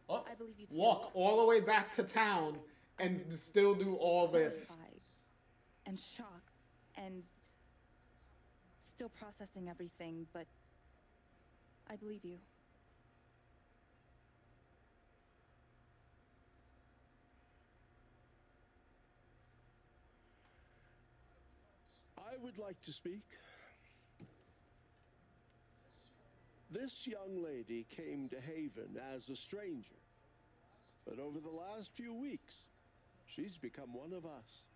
all the way back to town and still do all this. Horrified and shocked and still processing everything, but I believe you. I would like to speak. This young lady came to Haven as a stranger, but over the last few weeks, she's become one of us.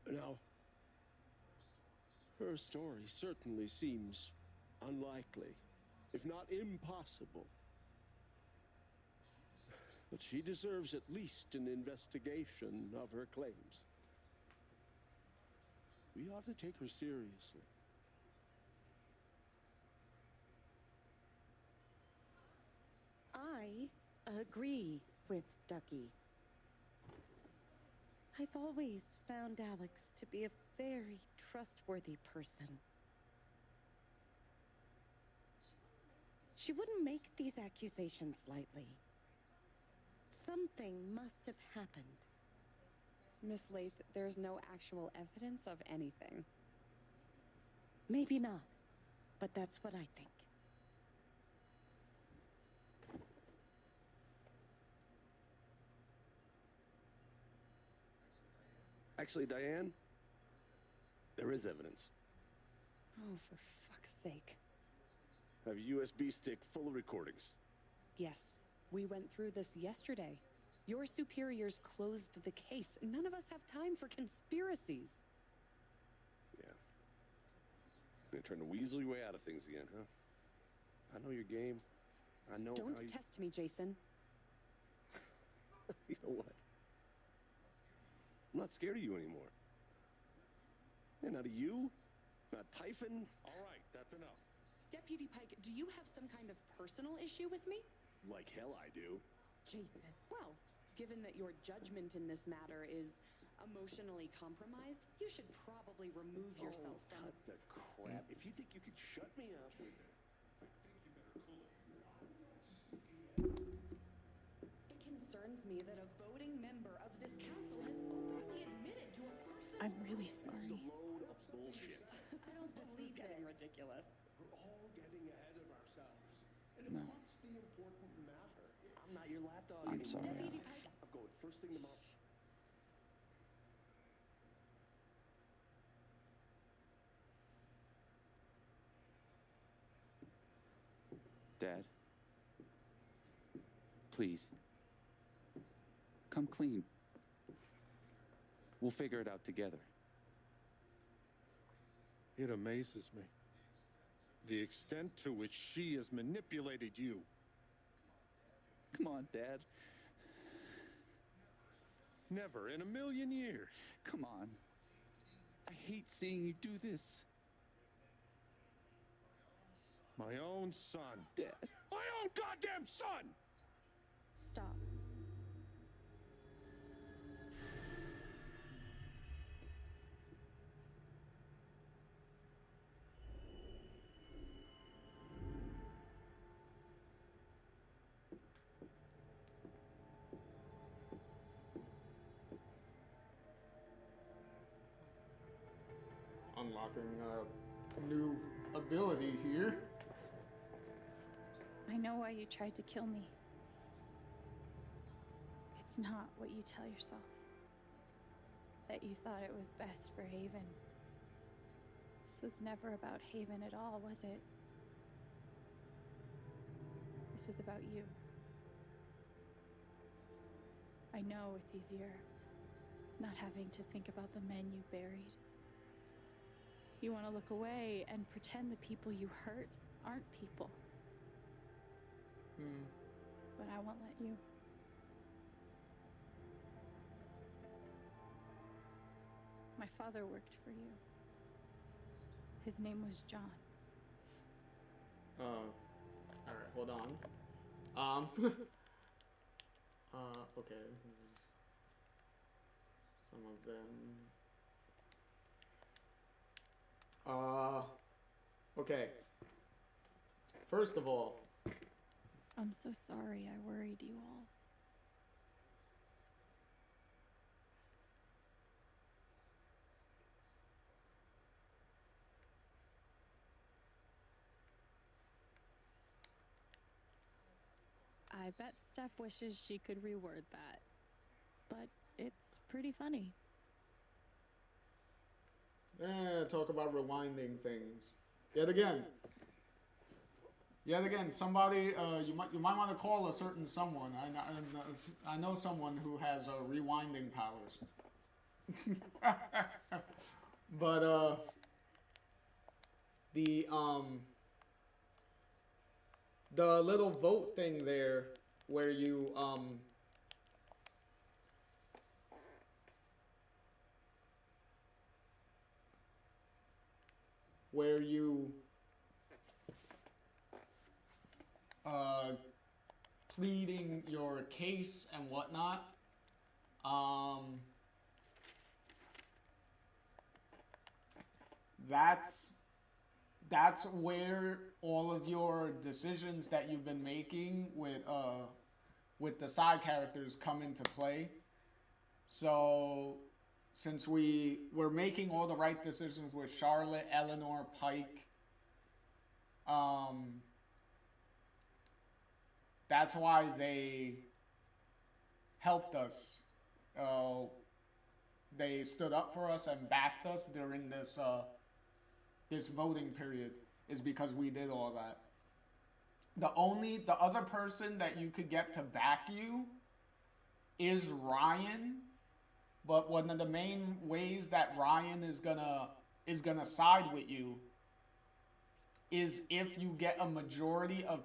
Now, her story certainly seems unlikely, if not impossible. But she deserves at least an investigation of her claims. We ought to take her seriously. I agree with Ducky. I've always found Alex to be a very trustworthy person. She wouldn't make these accusations lightly. Something must have happened. Miss Lath, there's no actual evidence of anything. Maybe not, but that's what I think. Actually, Diane, there is evidence. Oh, for fuck's sake. I have a USB stick full of recordings. Yes, we went through this yesterday. Your superiors closed the case. None of us have time for conspiracies. Yeah. You're trying to weasel your way out of things again, huh? I know your game. I know Don't how you... test me, Jason. You know what? I'm not scared of you anymore. Yeah, not of you, not Typhon. All right, that's enough. Deputy Pike, do you have some kind of personal issue with me? Like hell I do. Jason. Well, given that your judgment in this matter is emotionally compromised, you should probably remove yourself from... Cut the crap. If you think you could shut me up... It concerns me that a voting member of this council has openly admitted to a person... I'm really sorry. This is a load of bullshit. I don't believe This is getting ridiculous. We're all getting ahead of ourselves. And No. what's the important matter? I'm not your lapdog I'm anymore. sorry, Deputy Alex. Pike. I'm going first thing tomorrow. Dad, please, come clean. We'll figure it out together. It amazes me. The extent to which she has manipulated you. Come on, Dad. Never in a million years. Come on. I hate seeing you do this. My own son. Dad. My own goddamn son! Stop. Unlocking a new ability here. I know why you tried to kill me. It's not what you tell yourself. That you thought it was best for Haven. This was never about Haven at all, was it? This was about you. I know it's easier not having to think about the men you buried. You want to look away and pretend the people you hurt aren't people. But I won't let you. My father worked for you. His name was John. Alright, hold on. Okay, this is some of them. Okay. First of all, I'm so sorry I worried you all. I bet Steph wishes she could reword that. But it's pretty funny. talk about rewinding things. Yet again, somebody you might want to call a certain someone. I know someone who has rewinding powers. But the little vote thing there where you pleading your case and whatnot. That's where all of your decisions that you've been making with the side characters come into play. So since we're making all the right decisions with Charlotte, Eleanor, Pike, that's why they helped us. They stood up for us and backed us during this this voting period, is because we did all that. The other person that you could get to back you is Ryan, but one of the main ways that Ryan is gonna side with you is if you get a majority of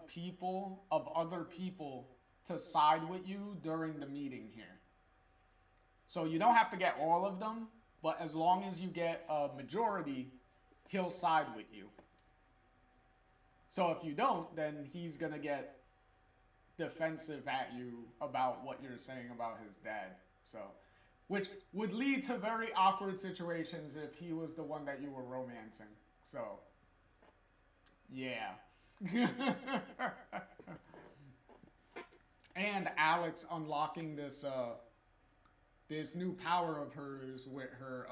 other people to side with you during the meeting here. So you don't have to get all of them, but as long as you get a majority, he'll side with you. So if you don't, then he's gonna get defensive at you about what you're saying about his dad. So, which would lead to very awkward situations if he was the one that you were romancing. So, yeah. And Alex unlocking this this new power of hers with her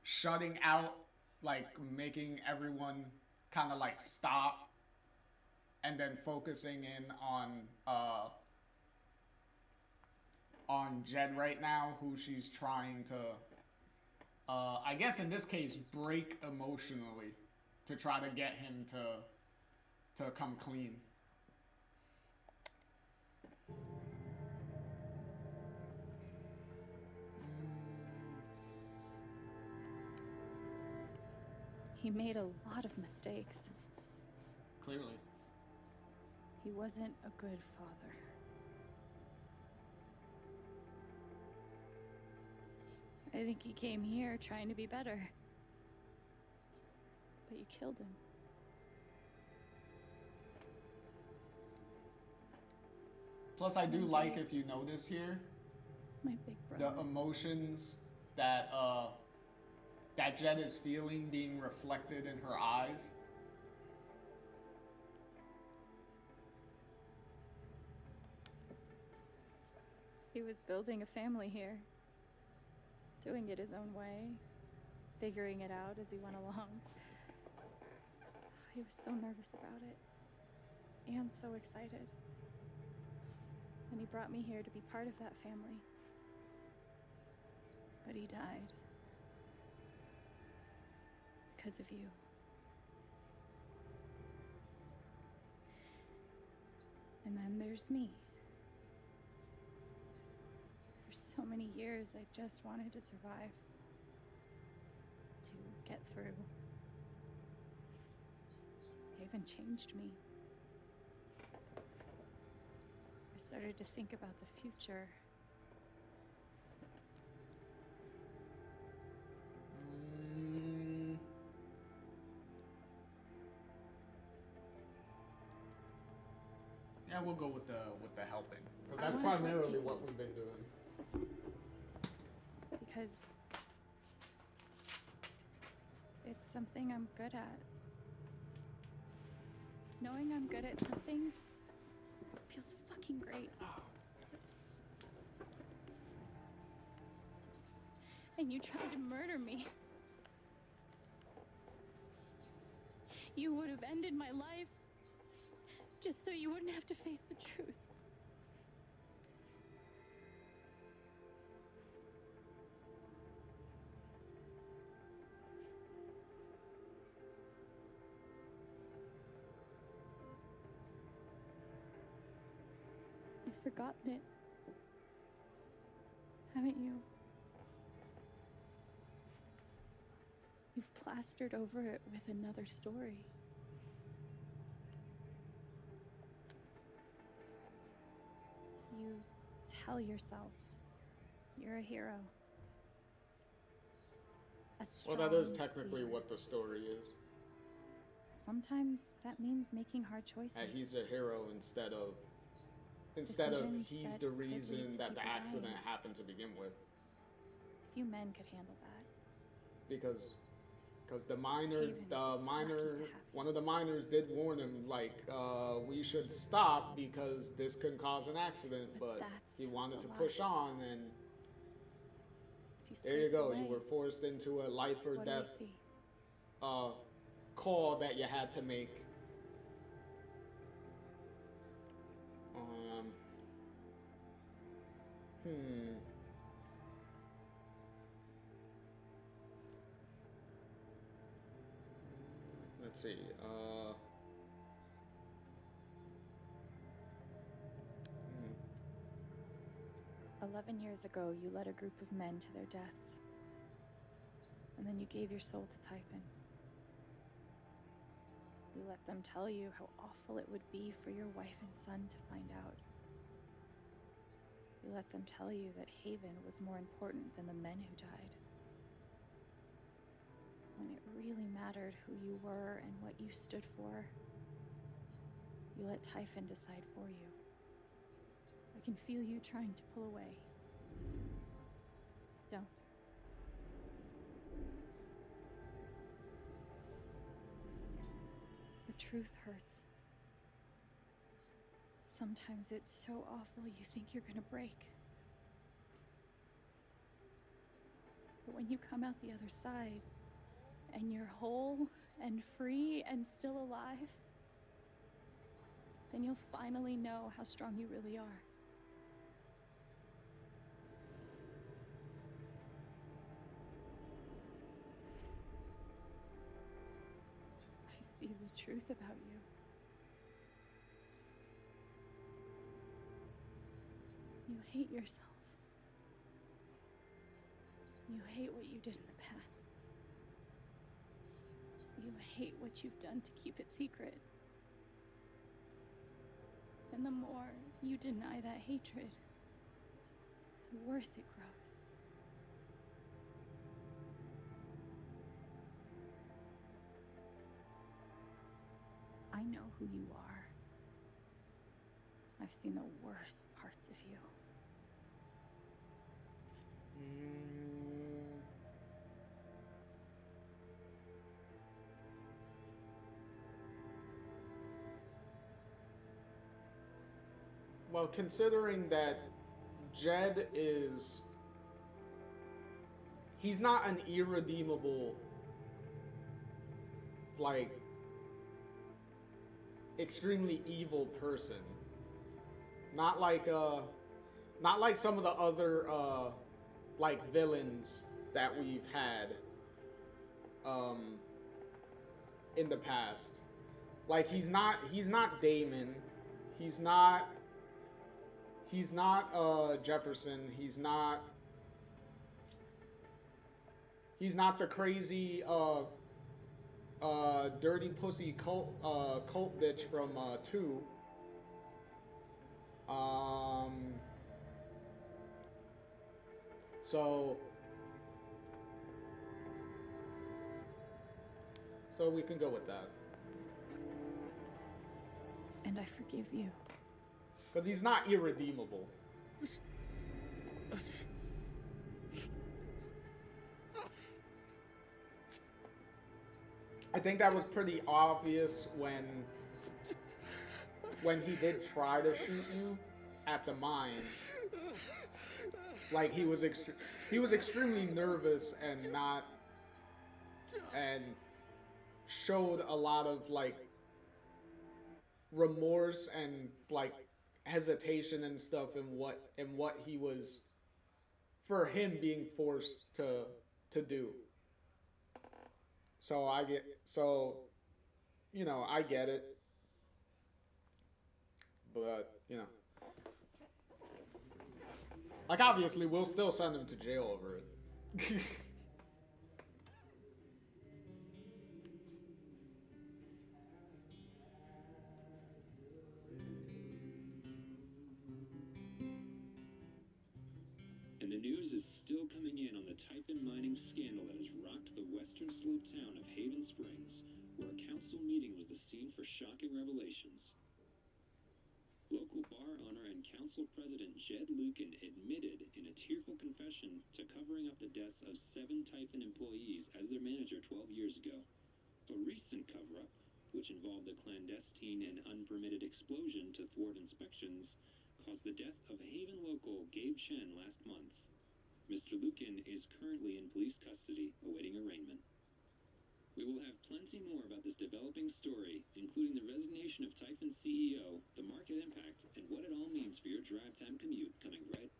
shutting out, like making everyone kind of like stop and then focusing in on Jed right now, who she's trying to I guess in this case break emotionally to try to get him to come clean. He made a lot of mistakes. Clearly. He wasn't a good father. I think he came here trying to be better. But you killed him. Plus, I do like, if you notice here, my big brother, the emotions that that Jed is feeling being reflected in her eyes. He was building a family here, doing it his own way, figuring it out as he went along. He was so nervous about it, and so excited. And he brought me here to be part of that family. But he died. Because of you. And then there's me. For so many years, I just wanted to survive. To get through. They even changed me. I started to think about the future. Yeah, we'll go with the helping, because that's primarily what we've been doing. Because it's something I'm good at. Knowing I'm good at something feels fucking great. And you tried to murder me. You would have ended my life just so you wouldn't have to face the truth. You've forgotten it, haven't you? You've plastered over it with another story. You tell yourself you're a hero. A strong Well, that is technically leader. what the story is. Sometimes that means making hard choices. That he's a hero instead of Decisions he's that the could lead reason to that the people accident dying. happened to begin with. Few men could handle that. Because the Haven's one of the miners did warn him, like, we should stop because this could cause an accident, but that's he wanted the to push lie. on, and If there you scrape go. away, You were forced into a life or what do we death see? call that you had to make. Let's see. 11 years ago, you led a group of men to their deaths. And then you gave your soul to Typhon. You let them tell you how awful it would be for your wife and son to find out. You let them tell you that Haven was more important than the men who died. When it really mattered who you were and what you stood for, you let Typhon decide for you. I can feel you trying to pull away. Don't. The truth hurts. Sometimes it's so awful you think you're gonna break. But when you come out the other side, and you're whole and free and still alive, then you'll finally know how strong you really are. I see the truth about you. You hate yourself. You hate what you did in the past. You hate what you've done to keep it secret. And the more you deny that hatred, the worse it grows. I know who you are. I've seen the worst parts of you. Well, considering that Jed is... He's not an irredeemable, like, extremely evil person. Not like some of the other, like, villains that we've had, in the past. Like, he's not Damon. He's not Jefferson. He's not the crazy dirty pussy cult bitch from 2. So we can go with that. And I forgive you. Because he's not irredeemable. I think that was pretty obvious when he did try to shoot you at the mine. Like he was extremely nervous and showed a lot of like remorse and like hesitation and stuff in what he was, for him, being forced to do. So I get I get it. But, like obviously we'll still send him to jail over it. And the news is still coming in on the Typhon mining scandal that has rocked the western slope town of Haven Springs, where a council meeting was the scene for shocking revelations. Local bar owner and council president Jed Lucan admitted in a tearful confession to covering up the deaths of 7 Typhon employees as their manager 12 years ago. A recent cover-up, which involved a clandestine and unpermitted explosion to thwart inspections, caused the death of Haven local Gabe Chen last month. Mr. Lucan is currently in police custody, awaiting arraignment. We will have plenty more about this developing story, including the resignation of Typhon CEO, the market impact, and what it all means for your drive time commute, coming right.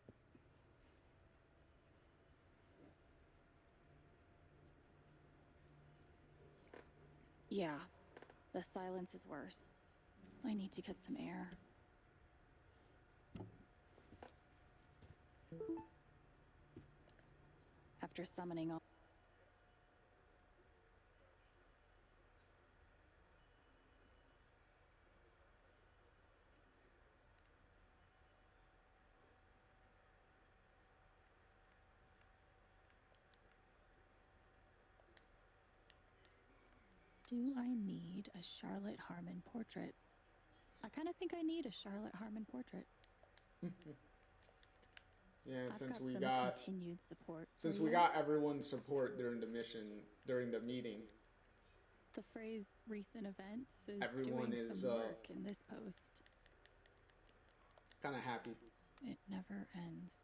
Yeah, the silence is worse. I need to get some air. After summoning all. Do I need a Charlotte Harmon portrait? I kind of think I need a Charlotte Harmon portrait. Yeah, I've since got we some got continued support. since for we you. got everyone's support during the meeting. The phrase recent events is Everyone doing is some work in this post. kind of happy. It never ends.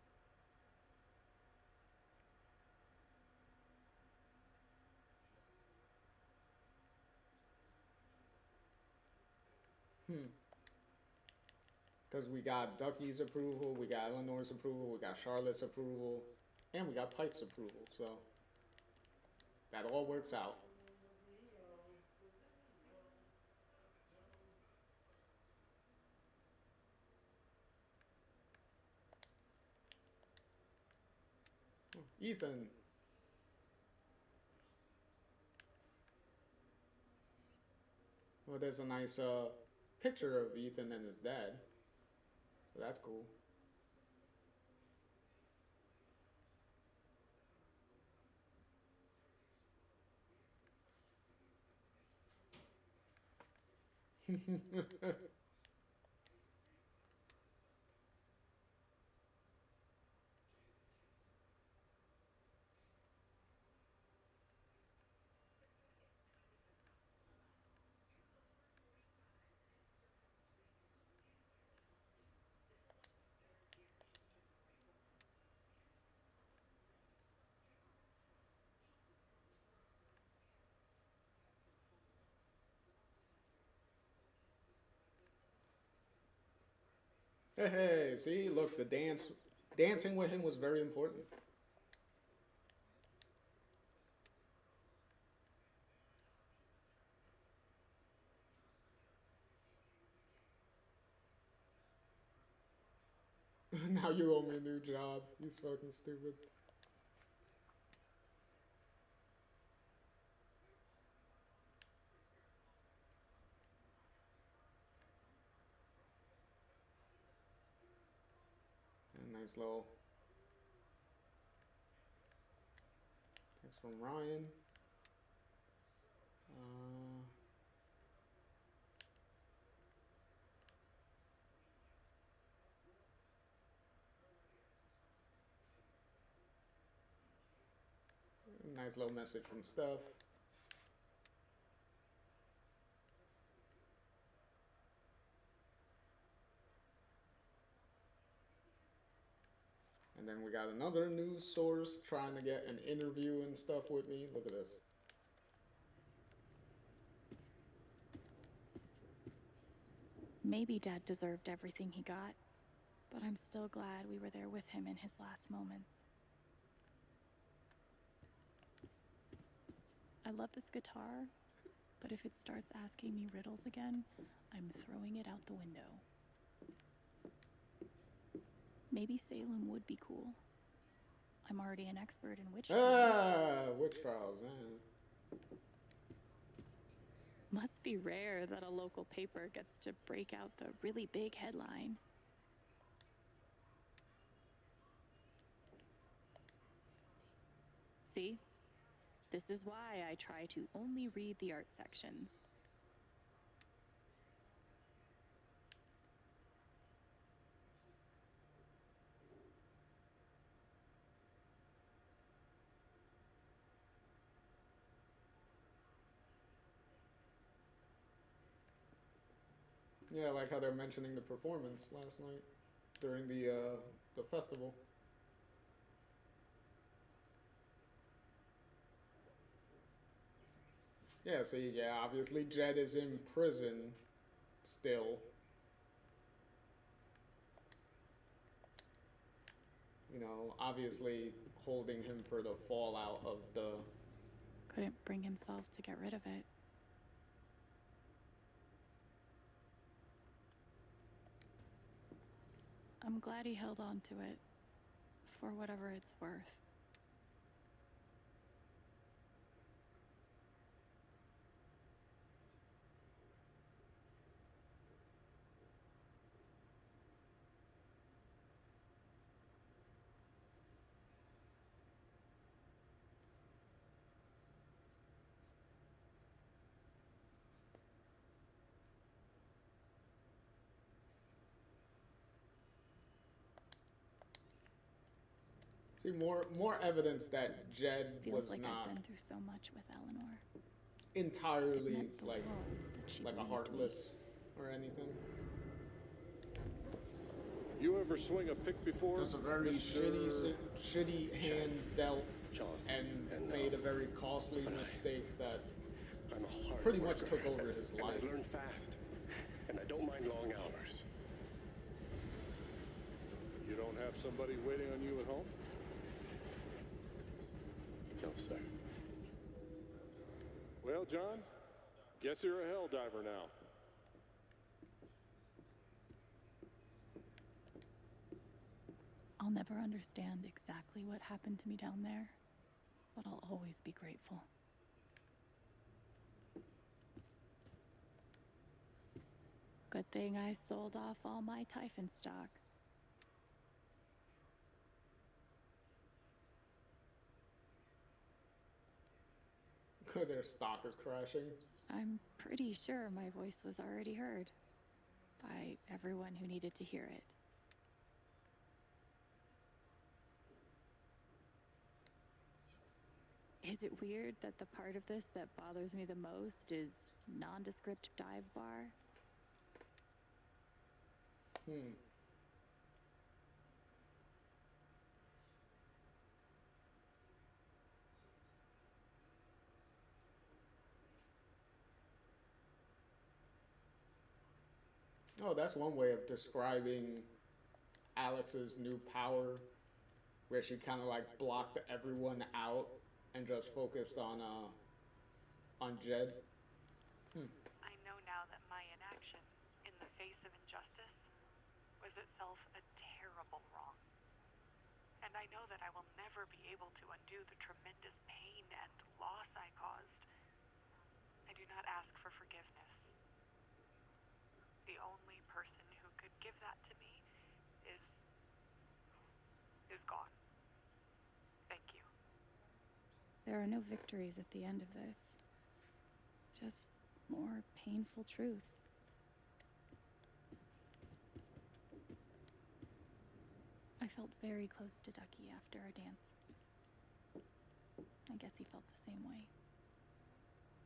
Because we got Ducky's approval, we got Eleanor's approval, we got Charlotte's approval, and we got Pike's approval. So that all works out. Ethan. Well, there's a nice picture of Ethan and his dad. So that's cool. Hey, see, look, dancing with him was very important. Now you owe me a new job. You fucking stupid. A nice little text from Ryan. Uh, Nice little message from Steph. And then we got another news source trying to get an interview and stuff with me. Look at this. Maybe Dad deserved everything he got, but I'm still glad we were there with him in his last moments. I love this guitar, but if it starts asking me riddles again, I'm throwing it out the window. Maybe Salem would be cool. I'm already an expert in witch trials. Witch trials, man. Must be rare that a local paper gets to break out the really big headline. See? This is why I try to only read the art sections. Yeah, like how they're mentioning the performance last night during the festival. Yeah, see, yeah, obviously Jed is in prison still. You know, obviously holding him for the fallout of the... Couldn't bring himself to get rid of it. I'm glad he held on to it, for whatever it's worth. See, more evidence that Jed Feels was like not I've been through so much with Eleanor. entirely like she a believed heartless or anything. You ever swing a pick before? Just a very Mr. shitty hand dealt and made a very costly mistake that I'm a hard pretty much worker, took over his and life. I learn fast, and I don't mind long hours. You don't have somebody waiting on you at home? No, sir. Well, John, guess you're a hell diver now. I'll never understand exactly what happened to me down there, but I'll always be grateful. Good thing I sold off all my Typhon stock. Their stock is crashing. I'm pretty sure my voice was already heard by everyone who needed to hear it. Is it weird that the part of this that bothers me the most is nondescript dive bar? Oh, that's one way of describing Alex's new power, where she kind of like blocked everyone out and just focused on Jed. I know now that my inaction in the face of injustice was itself a terrible wrong. And I know that I will never be able to undo the tremendous pain and loss I caused. I do not ask for forgiveness. The only person who could give that to me is gone. Thank you. There are no victories at the end of this. Just more painful truth. I felt very close to Ducky after our dance. I guess he felt the same way.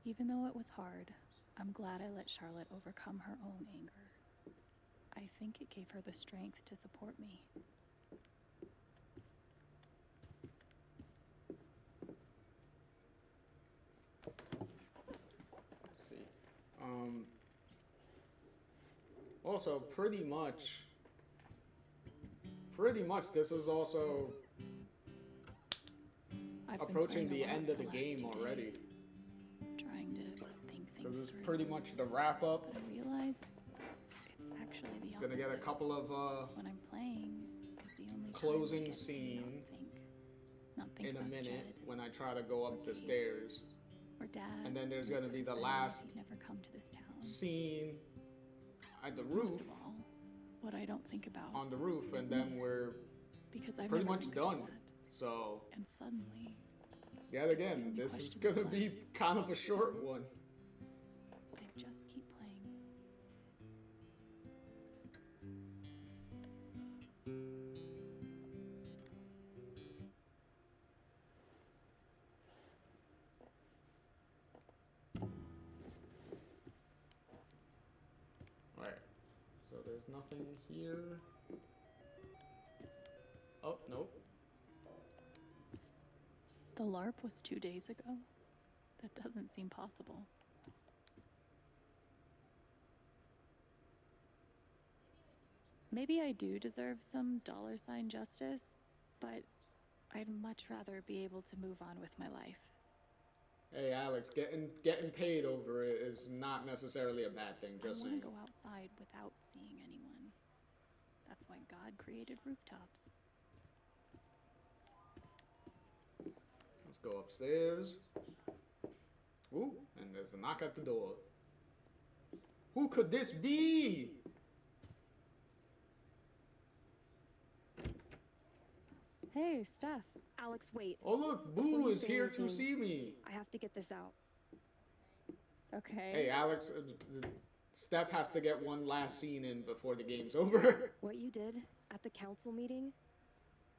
Even though it was hard, I'm glad I let Charlotte overcome her own anger. I think it gave her the strength to support me. Let's see. Also, pretty much, this is also approaching the end of the game already. Trying to think things This is through. pretty much the wrap up. But I realize it's actually the opposite. Gonna get a couple of when I'm playing is the only closing time I get to scene not think in a about minute Jed when I try to go up the stairs. or Dad. And then there's or gonna be the friends last who've never come to this town. scene at the roof. Most of all, what I don't think about On the roof, is and then me, we're because I've pretty never much been good at done. that. So, And suddenly, yet again, this is gonna be kind of a short one. I just keep playing. Alright, so there's nothing here. Oh, nope. The LARP was 2 days ago? That doesn't seem possible. Maybe I do deserve some $ justice, but I'd much rather be able to move on with my life. Hey Alex, getting paid over it is not necessarily a bad thing, just I saying. want to go outside without seeing anyone. That's why God created rooftops. Let's go upstairs. Ooh, and there's a knock at the door. Who could this be? Hey, Steph. Alex, wait. Oh look, Before Boo you is say here to anything, see me. I have to get this out. Okay. Hey Alex, Steph has to get one last scene in before the game's over. What you did at the council meeting,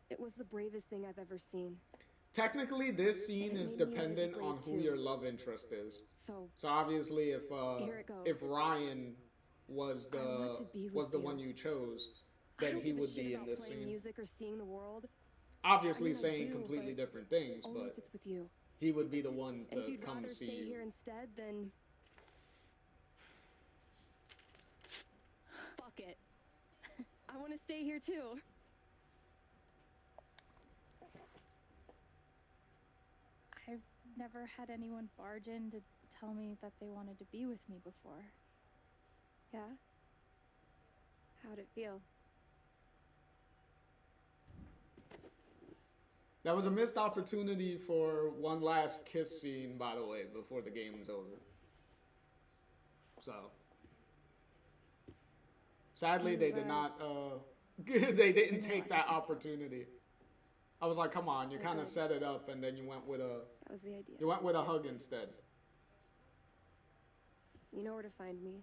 it was the bravest thing I've ever seen. Technically, this scene And it is made me really dependent brave, on who too. your love interest is. So Obviously, here it goes. if Ryan was I want to be with the you. one you chose, I then don't he give a would shit be in about this playing scene. music or seeing the world. Obviously, I mean, I saying do, completely but different things, only but if it's with you. he would be the one And if to you'd come rather see stay you. here instead, then fuck it. I want to stay here too. I've never had anyone barge in to tell me that they wanted to be with me before. Yeah? How'd it feel? That was a missed opportunity for one last kiss scene, by the way, before the game's over. So, sadly, they did not. They didn't take that opportunity. I was like, come on, you kind of set it up, and then you went with a. That was the idea. You went with a hug instead. You know where to find me.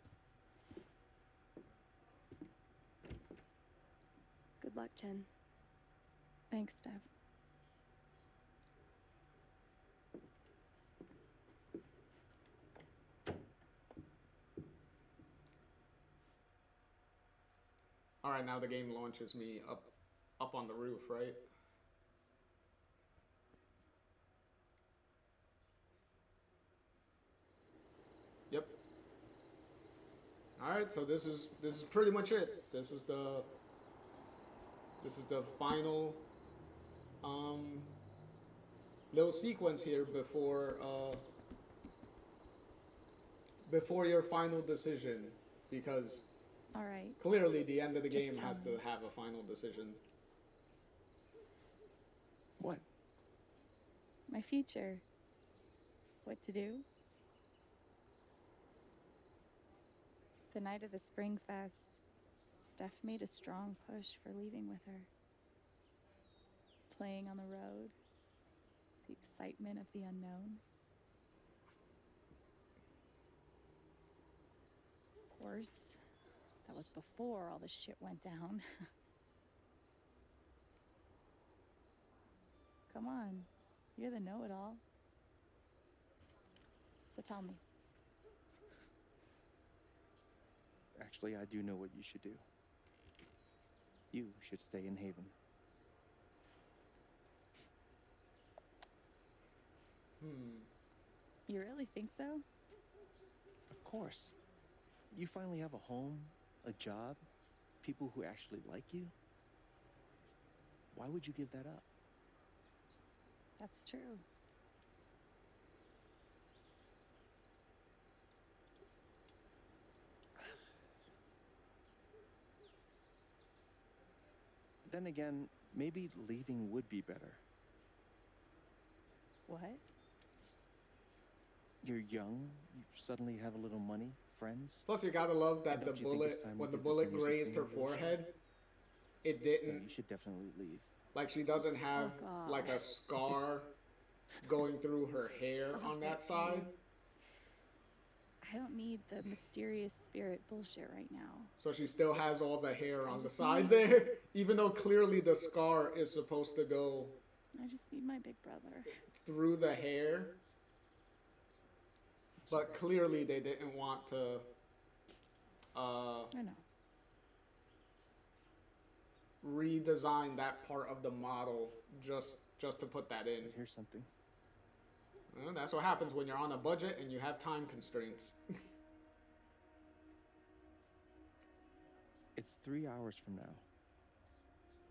Good luck, Jen. Thanks, Steph. All right, now the game launches me up on the roof, right? Yep. All right, so this is pretty much it. This is the final little sequence here before your final decision, because All right. clearly the end of the Just game tell has me. to have a final decision. What? My future. What to do? The night of the Spring Fest, Steph made a strong push for leaving with her. Playing on the road, the excitement of the unknown. Of course, that was before all the shit went down. Come on, you're the know-it-all. So tell me. Actually, I do know what you should do. You should stay in Haven. You really think so? Of course. You finally have a home, a job, people who actually like you. Why would you give that up? That's true. Then again, maybe leaving would be better. What? You're young, you suddenly have a little money, friends. Plus, you gotta love that And the don't you think it's bullet, time we when the give this bullet music grazed thing her a little forehead, shot? it No, didn't, you should definitely leave. like she doesn't have Fuck off. like a scar going through her hair Stop on that it, side. Gabe. I don't need the mysterious spirit bullshit right now. So she still has all the hair I on the just side need- there, even though clearly the scar is supposed to go I just need my big brother. through the hair. But clearly they didn't want to I know. redesign that part of the model just to put that in. Here's something. Well, that's what happens when you're on a budget and you have time constraints. It's 3 hours from now.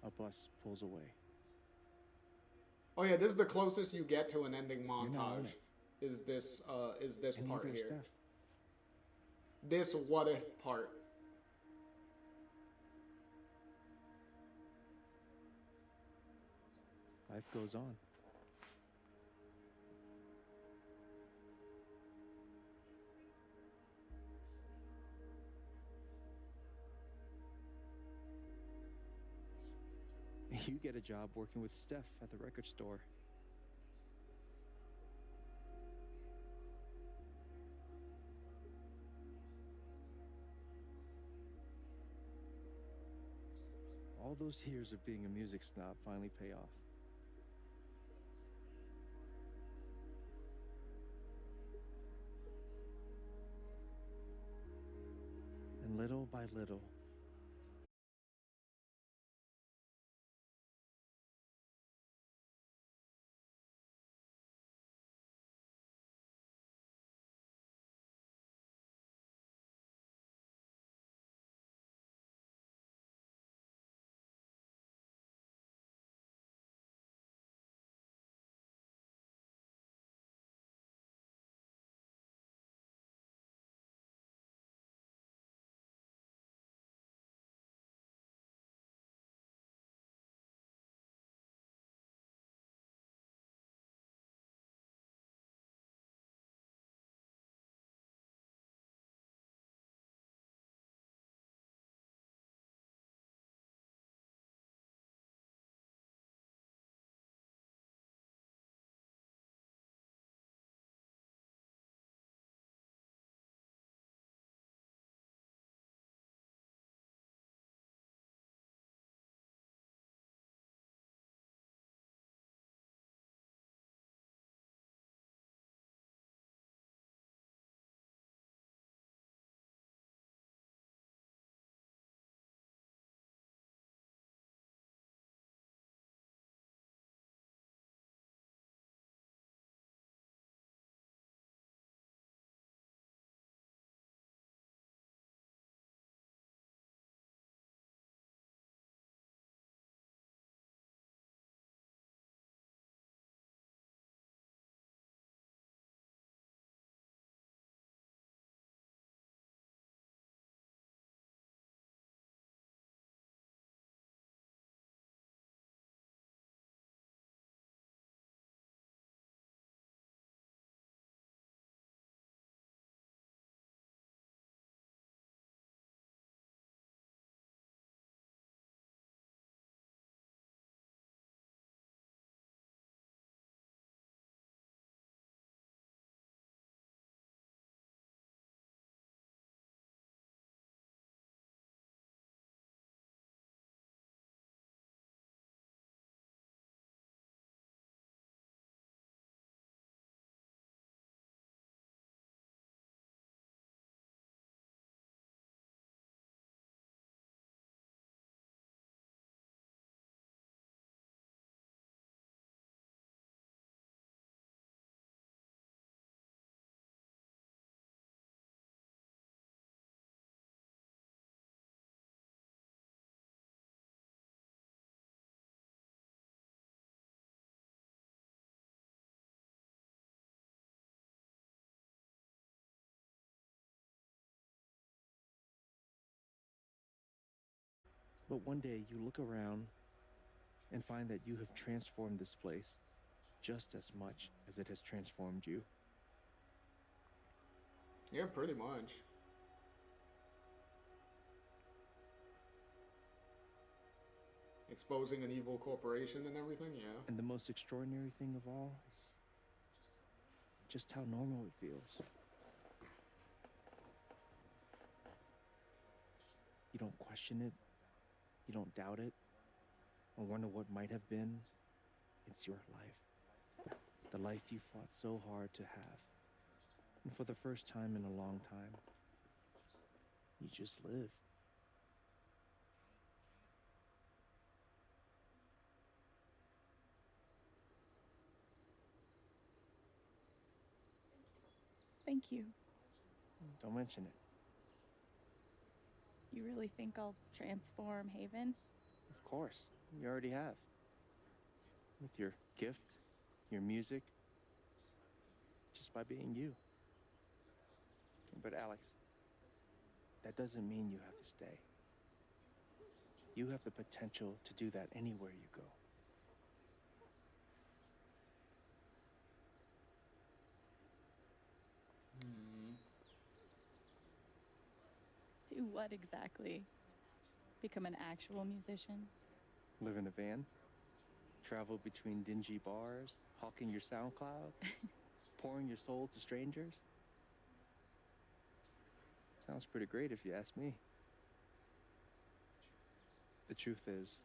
A bus pulls away. Oh yeah, this is the closest you get to an ending You're not on montage. it. Is this And part neither is here? Steph. This what if part. Life goes on. You get a job working with Steph at the record store. All those years of being a music snob finally pay off. And little by little, But one day you look around and find that you have transformed this place just as much as it has transformed you. Yeah, pretty much. Exposing an evil corporation and everything, yeah. And the most extraordinary thing of all is just how normal it feels. You don't question it, you don't doubt it, or wonder what might have been. It's your life. The life you fought so hard to have. And for the first time in a long time, you just live. Thank you. Don't mention it. You really think I'll transform Haven? Of course, you already have. With your gift, your music, just by being you. But Alex, that doesn't mean you have to stay. You have the potential to do that anywhere you go. Do what exactly? Become an actual musician? Live in a van, travel between dingy bars, hawking your SoundCloud, pouring your soul to strangers. Sounds pretty great if you ask me. The truth is,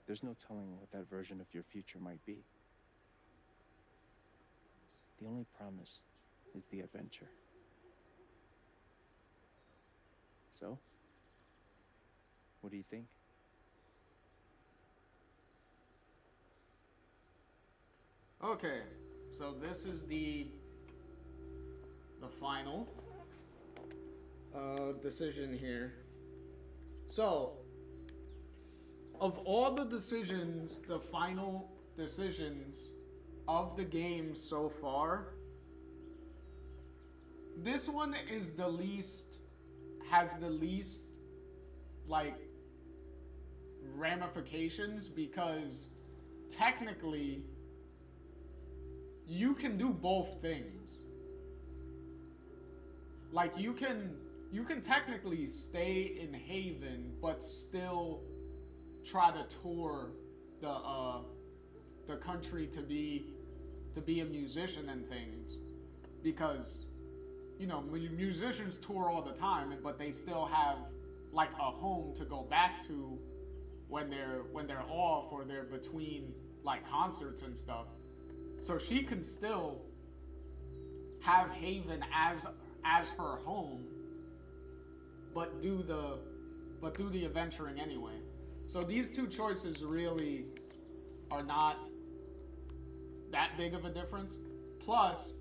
there's no telling what that version of your future might be. The only promise is the adventure. So, what do you think? Okay, so this is the final decision here. So, of all the decisions, the final decisions of the game so far, this one is the least, has the least, like, ramifications, because technically you can do both things. Like, you can technically stay in Haven but still try to tour the country to be a musician and things, because, you know, musicians tour all the time, but they still have like a home to go back to when they're off or they're between like concerts and stuff. So she can still have Haven as her home, but do the adventuring anyway. So these two choices really are not that big of a difference. Plus,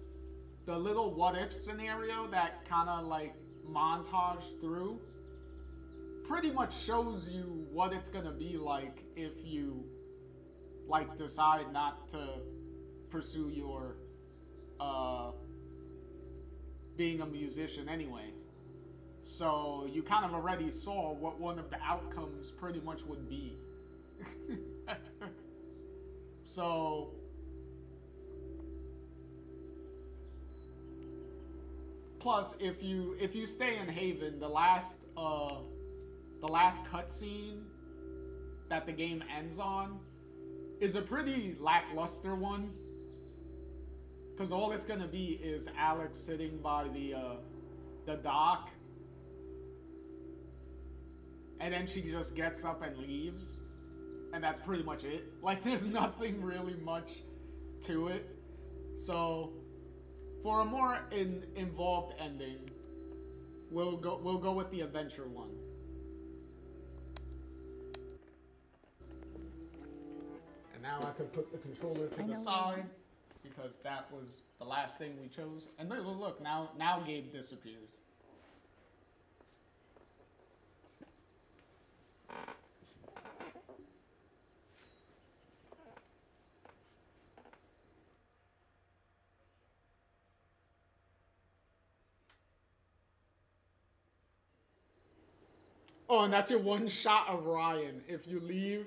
the little what if scenario that kind of like montage through pretty much shows you what it's gonna be like if you like decide not to pursue your being a musician anyway. So you kind of already saw what one of the outcomes pretty much would be. So plus, if you stay in Haven, the last cutscene that the game ends on is a pretty lackluster one, because all it's gonna be is Alex sitting by the dock, and then she just gets up and leaves, and that's pretty much it. Like, there's nothing really much to it. So for a more involved ending, we'll go with the adventure one. And now I could put the controller to the side, because that was the last thing we chose. And look, now Gabe disappears. Oh, and that's your one shot of Ryan. If you leave,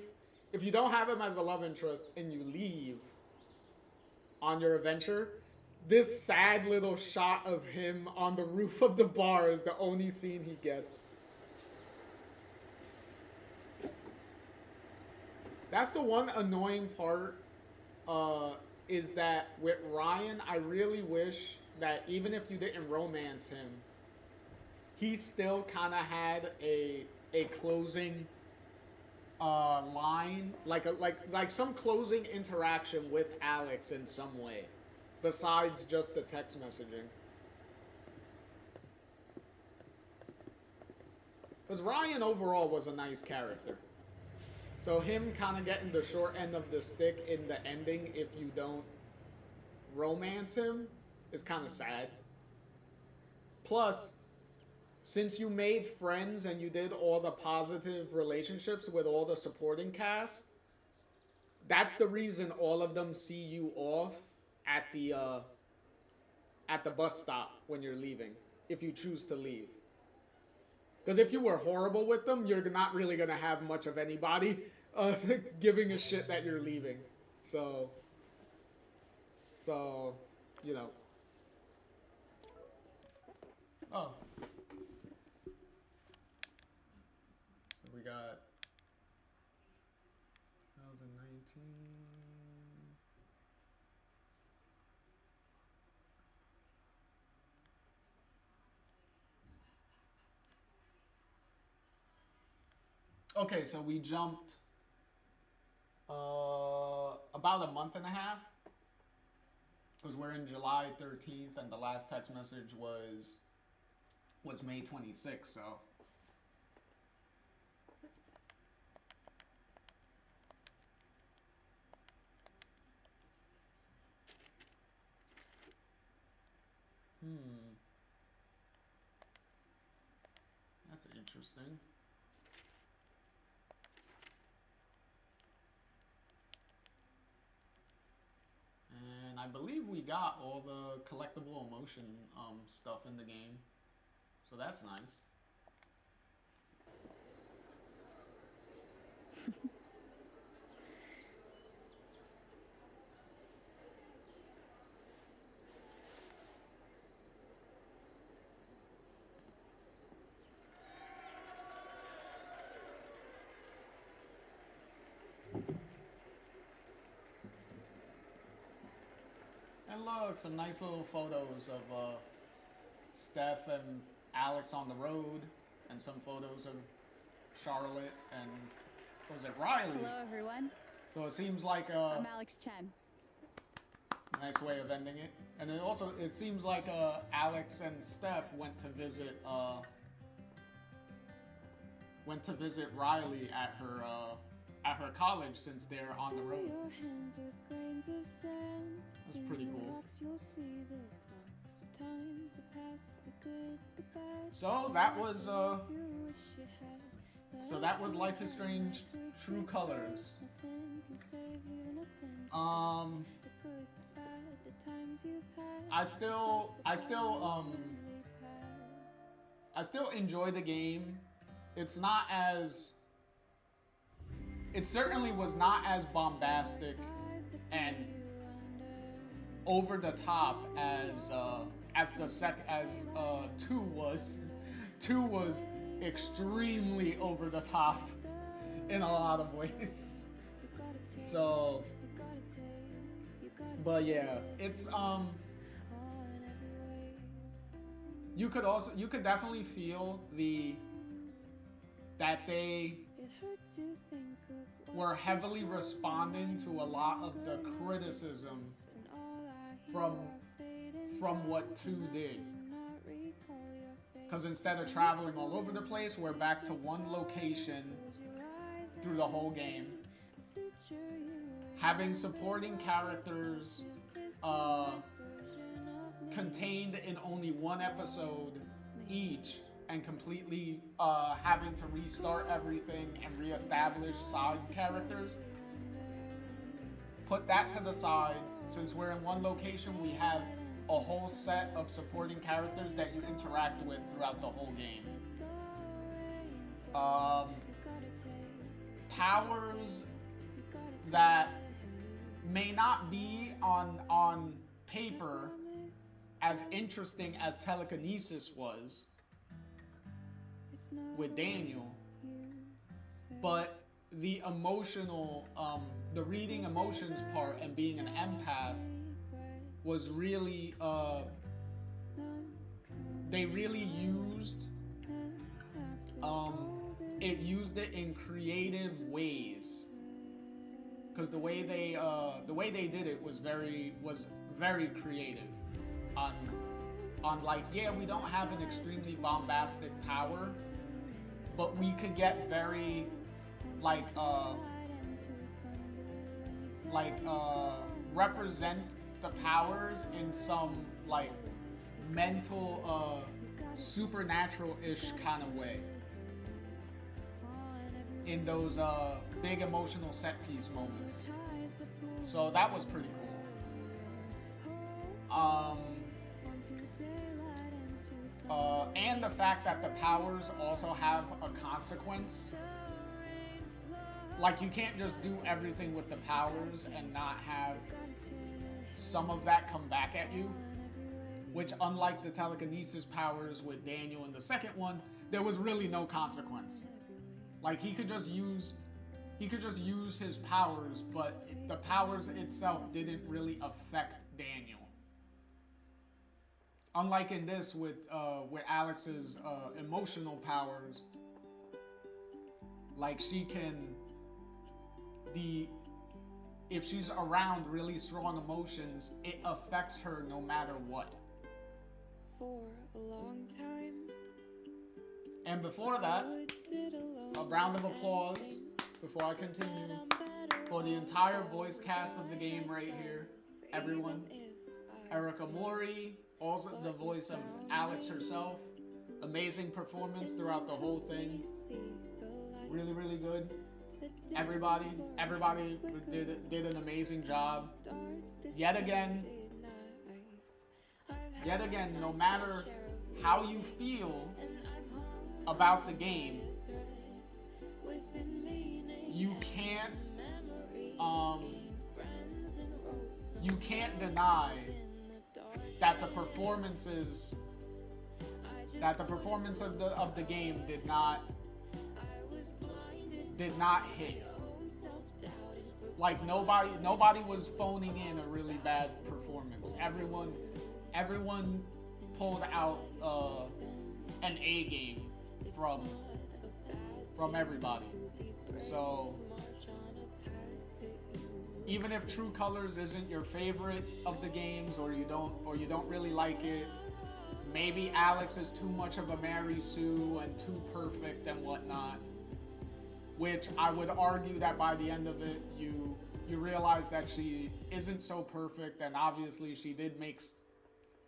if you don't have him as a love interest and you leave on your adventure, this sad little shot of him on the roof of the bar is the only scene he gets. That's the one annoying part, is that with Ryan, I really wish that even if you didn't romance him, he still kind of had a closing line, like some closing interaction with Alex in some way, besides just the text messaging. Because Ryan overall was a nice character. So him kind of getting the short end of the stick in the ending if you don't romance him is kind of sad. Plus, since you made friends and you did all the positive relationships with all the supporting cast, that's the reason all of them see you off at the bus stop when you're leaving, if you choose to leave. Because if you were horrible with them, you're not really going to have much of anybody giving a shit that you're leaving. So, you know. Oh. So we got 2019. Okay, so we jumped about a month and a half, because we're in July 13th and the last text message was May 26th, so. That's interesting. And I believe we got all the collectible emotion stuff in the game. So that's nice. And look, some nice little photos of Steph and Alex on the road, and some photos of Charlotte and, what was it, Riley? Hello, everyone. So it seems like I'm Alex Chen. Nice way of ending it. And it also, it seems like Alex and Steph went to visit Riley at her college, since they're on the road. That's pretty cool. So that was Life is Strange True Colors. I still enjoy the game. It certainly was not as bombastic and over the top as 2 was. 2 was extremely over the top in a lot of ways. So, but yeah, it's you could definitely feel that they were heavily responding to a lot of the criticism from what 2 did. Because instead of traveling all over the place, we're back to one location through the whole game. Having supporting characters contained in only one episode each, and completely having to restart everything and reestablish side characters. Put that to the side. Since we're in one location, we have a whole set of supporting characters that you interact with throughout the whole game. powers that may not be on paper as interesting as telekinesis was with Daniel, but the emotional, the reading emotions part and being an empath was really, they really used, it used it in creative ways. Because the way they did it was very creative. On like, yeah, we don't have an extremely bombastic power, but we could get very represent the powers in some like mental supernatural-ish kind of way in those big emotional set piece moments. So that was pretty cool. And the fact that the powers also have a consequence. Like, you can't just do everything with the powers and not have some of that come back at you. Which, unlike the telekinesis powers with Daniel in the second one, there was really no consequence. Like, he could just use his powers, but the powers itself didn't really affect Daniel. Unlike in this with Alex's emotional powers, like she can, if she's around really strong emotions, it affects her no matter what. For a long time. And before that, a round of applause before I continue for the entire voice cast of the game right here. Everyone. Erica Mori, also the voice of Alex herself. Amazing performance throughout the whole thing. Really, really good. Everybody did an amazing job. Yet again, no matter how you feel about the game, you can't deny that the performance of the game did not hit. Like, nobody was phoning in a really bad performance. Everyone pulled out an A game from everybody. So even if True Colors isn't your favorite of the games, or you don't really like it, maybe Alex is too much of a Mary Sue and too perfect and whatnot, which I would argue that by the end of it, you realize that she isn't so perfect, and obviously she did make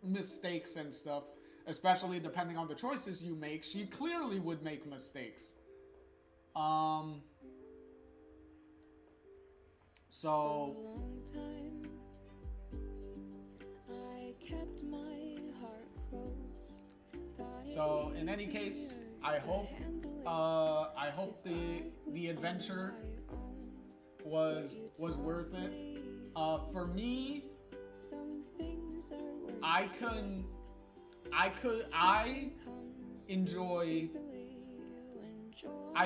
mistakes and stuff, especially depending on the choices you make. She clearly would make mistakes. So in any case, I hope the adventure was worth it. For me, I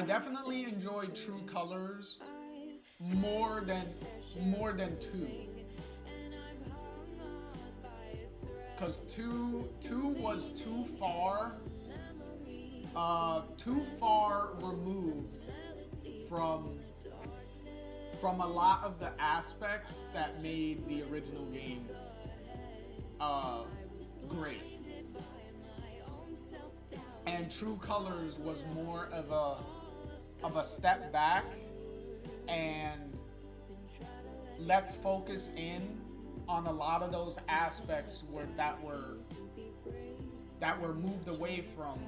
definitely enjoyed True Colors more than 2. Because 2 was too far removed from a lot of the aspects that made the original game great. And True Colors was more of a step back, and let's focus in on a lot of those aspects that were moved away from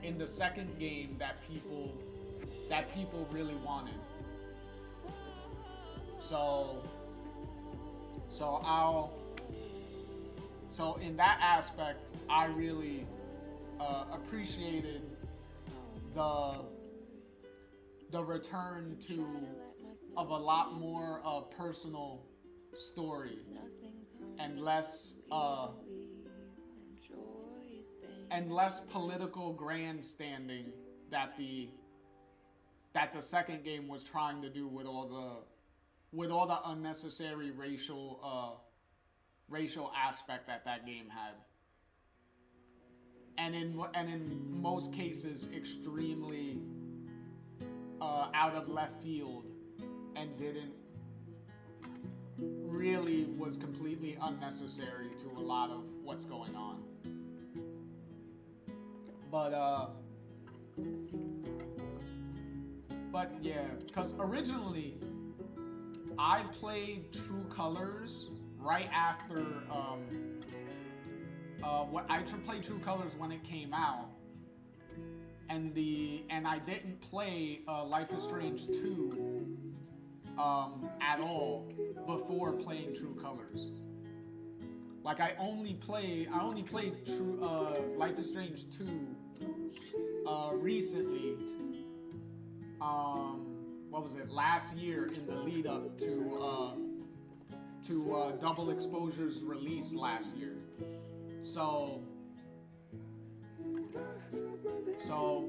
in the second game that people really wanted. So in that aspect, I really appreciated the return to of a lot more personal story and less political grandstanding that the second game was trying to do with all the unnecessary racial aspect that game had, and in most cases extremely out of left field, and really was completely unnecessary to a lot of what's going on. But yeah, because originally I played True Colors right after I played True Colors when it came out, and I didn't play Life is Strange 2 at all before playing True Colors. Like I only played True Life is Strange 2 recently. What was it? Last year in the lead up to Double Exposure's release last year. So,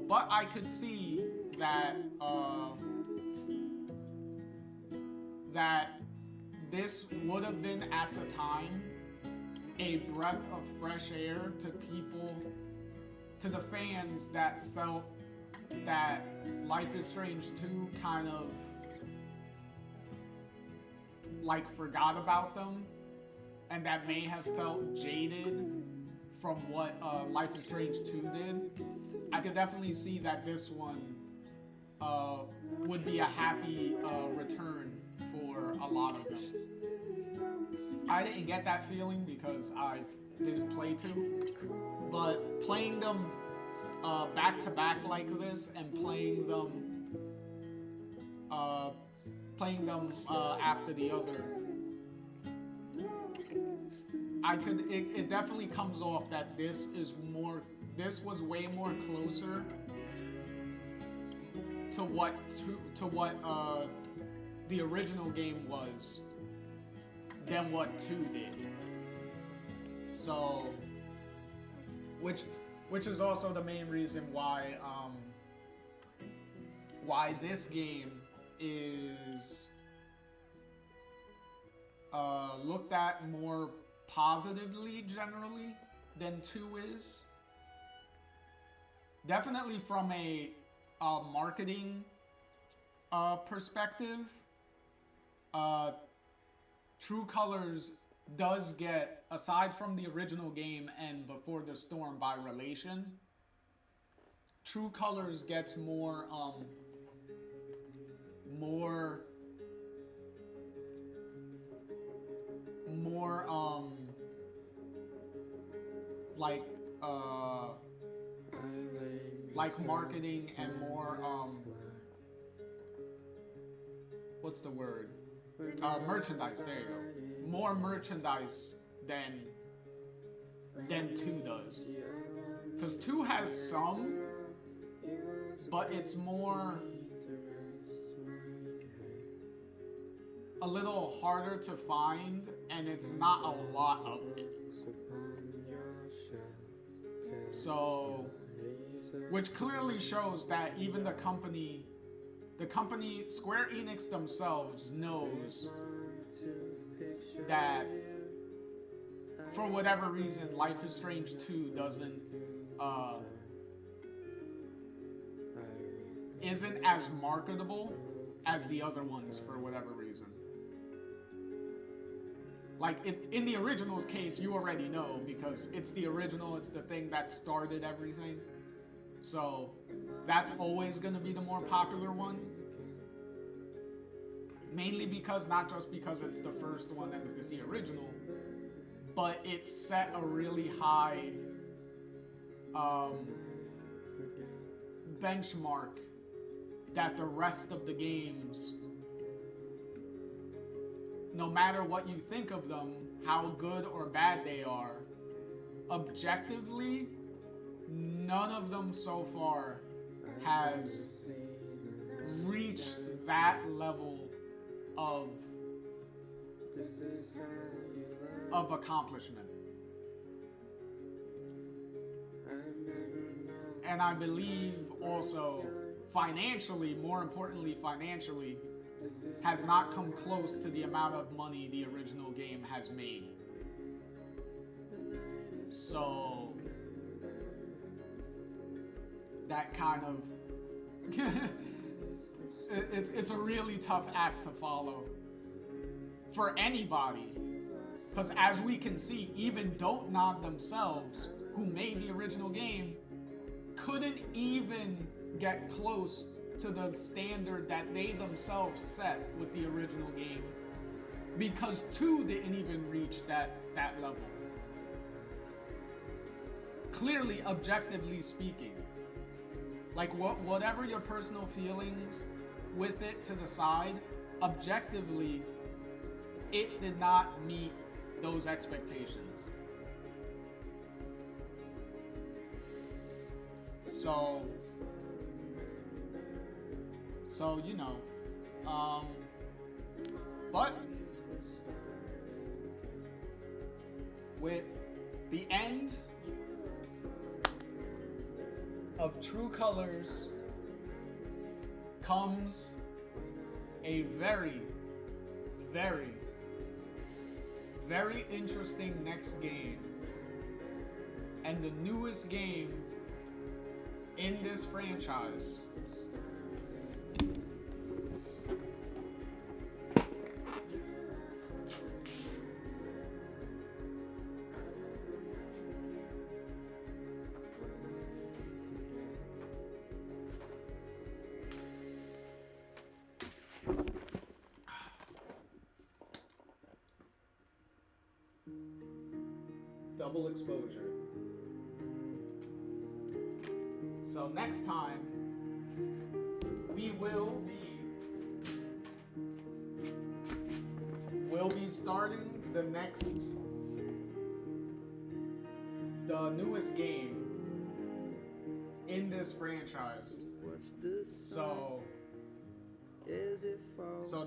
but I could see that that this would have been at the time a breath of fresh air to people, to the fans that felt that Life is Strange 2 kind of like forgot about them, and that may have felt jaded from what Life is Strange 2 did. I could definitely see that this one would be a happy return for a lot of them. I didn't get that feeling because I didn't play 2, but playing them back to back like this and playing them after the other, it definitely comes off that this was way more closer to what the original game was than what 2 did. So, which is also the main reason why this game is looked at more positively generally than 2 is. Definitely from a marketing perspective, True Colors does get, aside from the original game and Before the Storm by relation, True Colors gets more like marketing and more what's the word? Merchandise. There you go. More merchandise than 2 does. Because 2 has some, but it's more a little harder to find, and it's not a lot of it. So, which clearly shows that even the company Square Enix themselves knows that for whatever reason Life is Strange 2 isn't as marketable as the other ones for whatever reason. Like in the original's case, you already know because it's the original, it's the thing that started everything. So that's always going to be the more popular one. Mainly because, not just because it's the first one and it's the original, but it set a really high benchmark that the rest of the games, no matter what you think of them, how good or bad they are, objectively, none of them so far has reached that level of accomplishment. And I believe also financially, more importantly financially, has not come close to the amount of money the original game has made. So that kind of it's a really tough act to follow for anybody, because as we can see, even Don't Nod themselves, who made the original game, couldn't even get close to the standard that they themselves set with the original game, because 2 didn't even reach that level. Clearly, objectively speaking, like whatever your personal feelings with it to the side, objectively, it did not meet those expectations. So you know, but with the end of True Colors comes a very, very, very interesting next game, and the newest game in this franchise. Double exposure. So next time we'll be starting the newest game in this franchise. So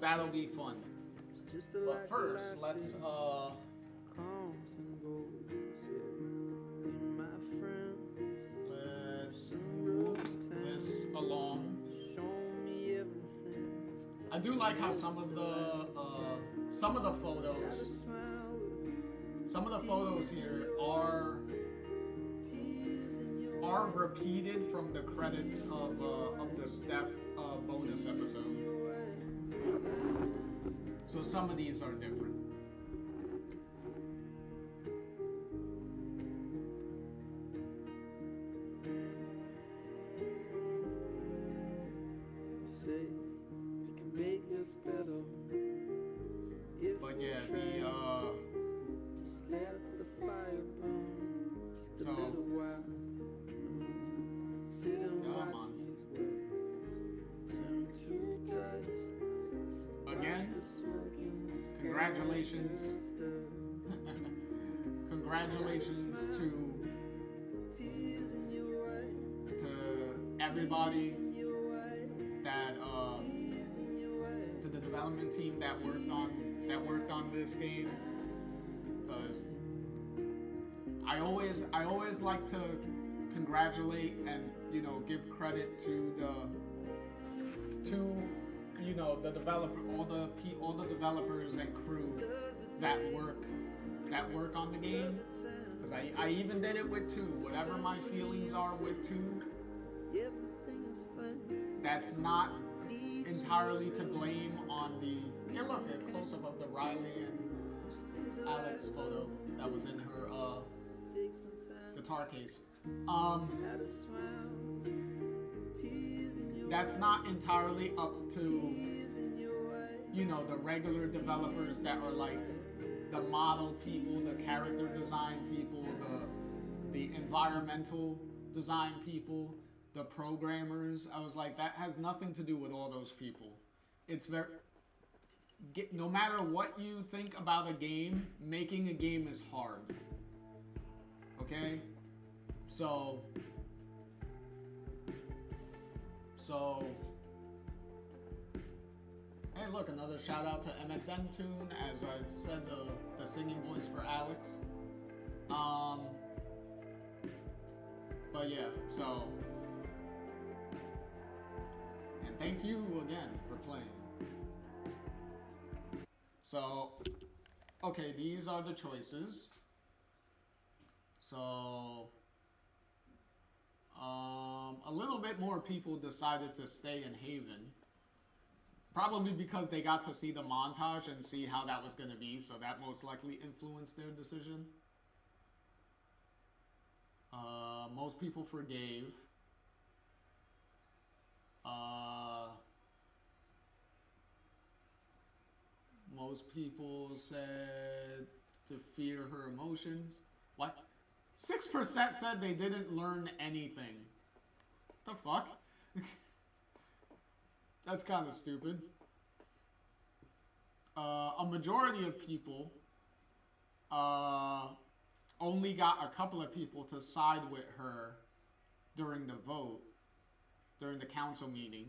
that'll be fun. But first, let's move this along. I do like how some of the photos here are repeated from the credits of the Steph bonus episode. So some of these are different. But yeah, again, congratulations. Congratulations to everybody that to the development team that worked on this game, because I always like to congratulate and give credit to the developer, all the developers and crew that work on the game, because I even did it with 2. Whatever my feelings are with 2, that's not entirely to blame on the... Here, look, a close-up of the Riley and Alex photo that was in her guitar case. That's not entirely up to, the regular developers that are like the model people, the character design people, the environmental design people, the programmers. I was like, that has nothing to do with all those people. It's no matter what you think about a game, making a game is hard. Okay? So So, hey, look, another shout out to MXN Tune, as I said, the singing voice for Alex. But yeah, so, and thank you again for playing. So, okay, these are the choices. So, a little bit more people decided to stay in Haven. Probably because they got to see the montage and see how that was going to be, so that most likely influenced their decision. Most people forgave. Most people said to fear her emotions. What? 6% said they didn't learn anything. The fuck? That's kind of stupid. A majority of people only got a couple of people to side with her during the vote, during the council meeting.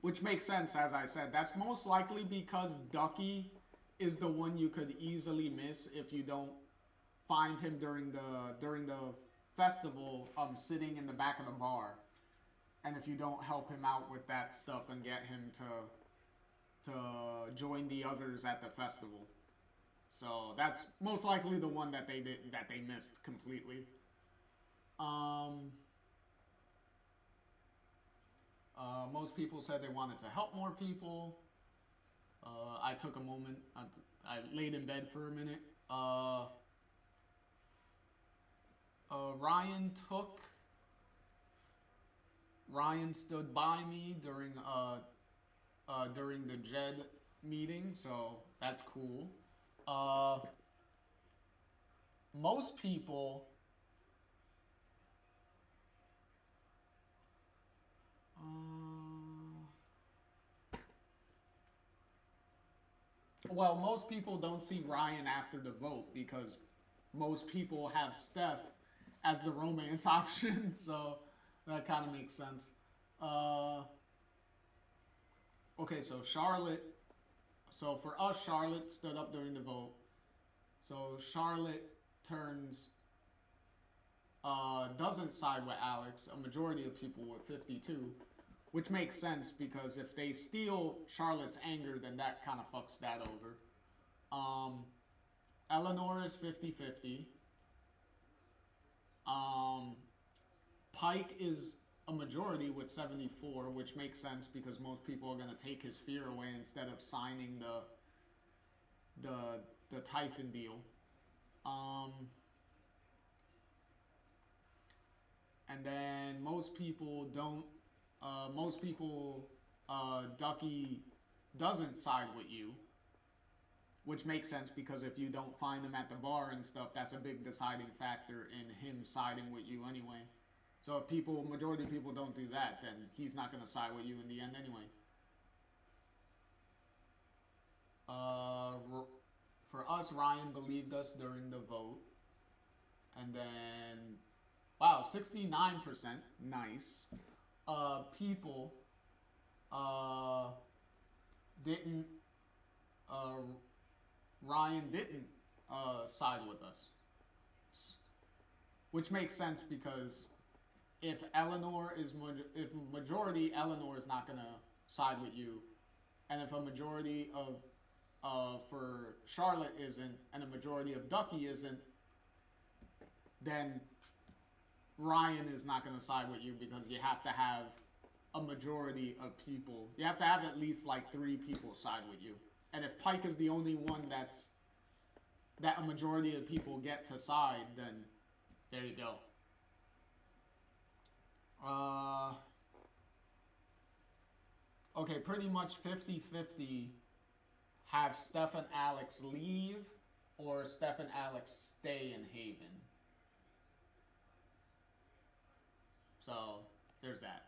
Which makes sense, as I said. That's most likely because Ducky is the one you could easily miss if you don't find him during the festival, sitting in the back of the bar, and if you don't help him out with that stuff and get him to join the others at the festival. So that's most likely the one that they missed completely. Most people said they wanted to help more people. I took a moment. I laid in bed for a minute. Ryan stood by me during the Jed meeting, so that's cool. Most people well, most people don't see Ryan after the vote because most people have Steph as the romance option, so that kind of makes sense. Okay, so Charlotte. So for us, Charlotte stood up during the vote. So Charlotte doesn't side with Alex. A majority of people with 52, which makes sense because if they steal Charlotte's anger, then that kind of fucks that over. Eleanor is 50-50. Pike is a majority with 74, which makes sense because most people are going to take his fear away instead of signing the Typhon deal. And then most people Ducky doesn't side with you, which makes sense because if you don't find him at the bar and stuff, that's a big deciding factor in him siding with you anyway. So if majority of people don't do that, then he's not going to side with you in the end anyway. For us, Ryan believed us during the vote. And then, wow, 69%, nice. People didn't, Ryan didn't side with us. Which makes sense because if majority Eleanor is not gonna side with you, and if a majority for Charlotte isn't, and a majority of Ducky isn't, then Ryan is not gonna side with you because you have to have a majority of people. You have to have at least like 3 people side with you, and if Pike is the only one that a majority of people get to side, then there you go. Okay, pretty much 50-50 have Steph and Alex leave or Steph and Alex stay in Haven. So, there's that.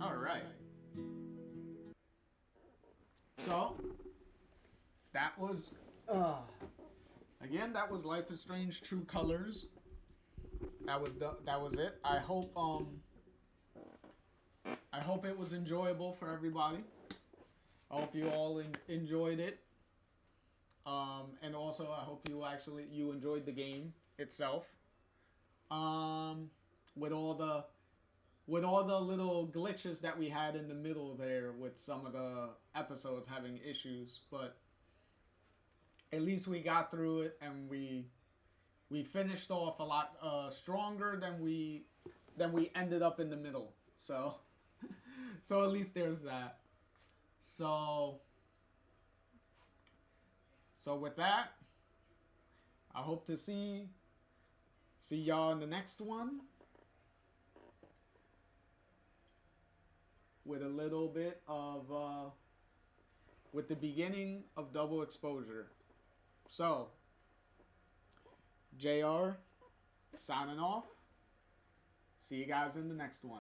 All right. So that was again, that was Life is Strange True Colors. That was it. I hope it was enjoyable for everybody. I hope you all enjoyed it. And also I hope you enjoyed the game itself. With all the little glitches that we had in the middle there with some of the episodes having issues, but at least we got through it and we finished off a lot stronger than we ended up in the middle. So so at least there's that. So with that, I hope to see y'all in the next one with a little bit of with the beginning of Double Exposure. So JR signing off. See you guys in the next one.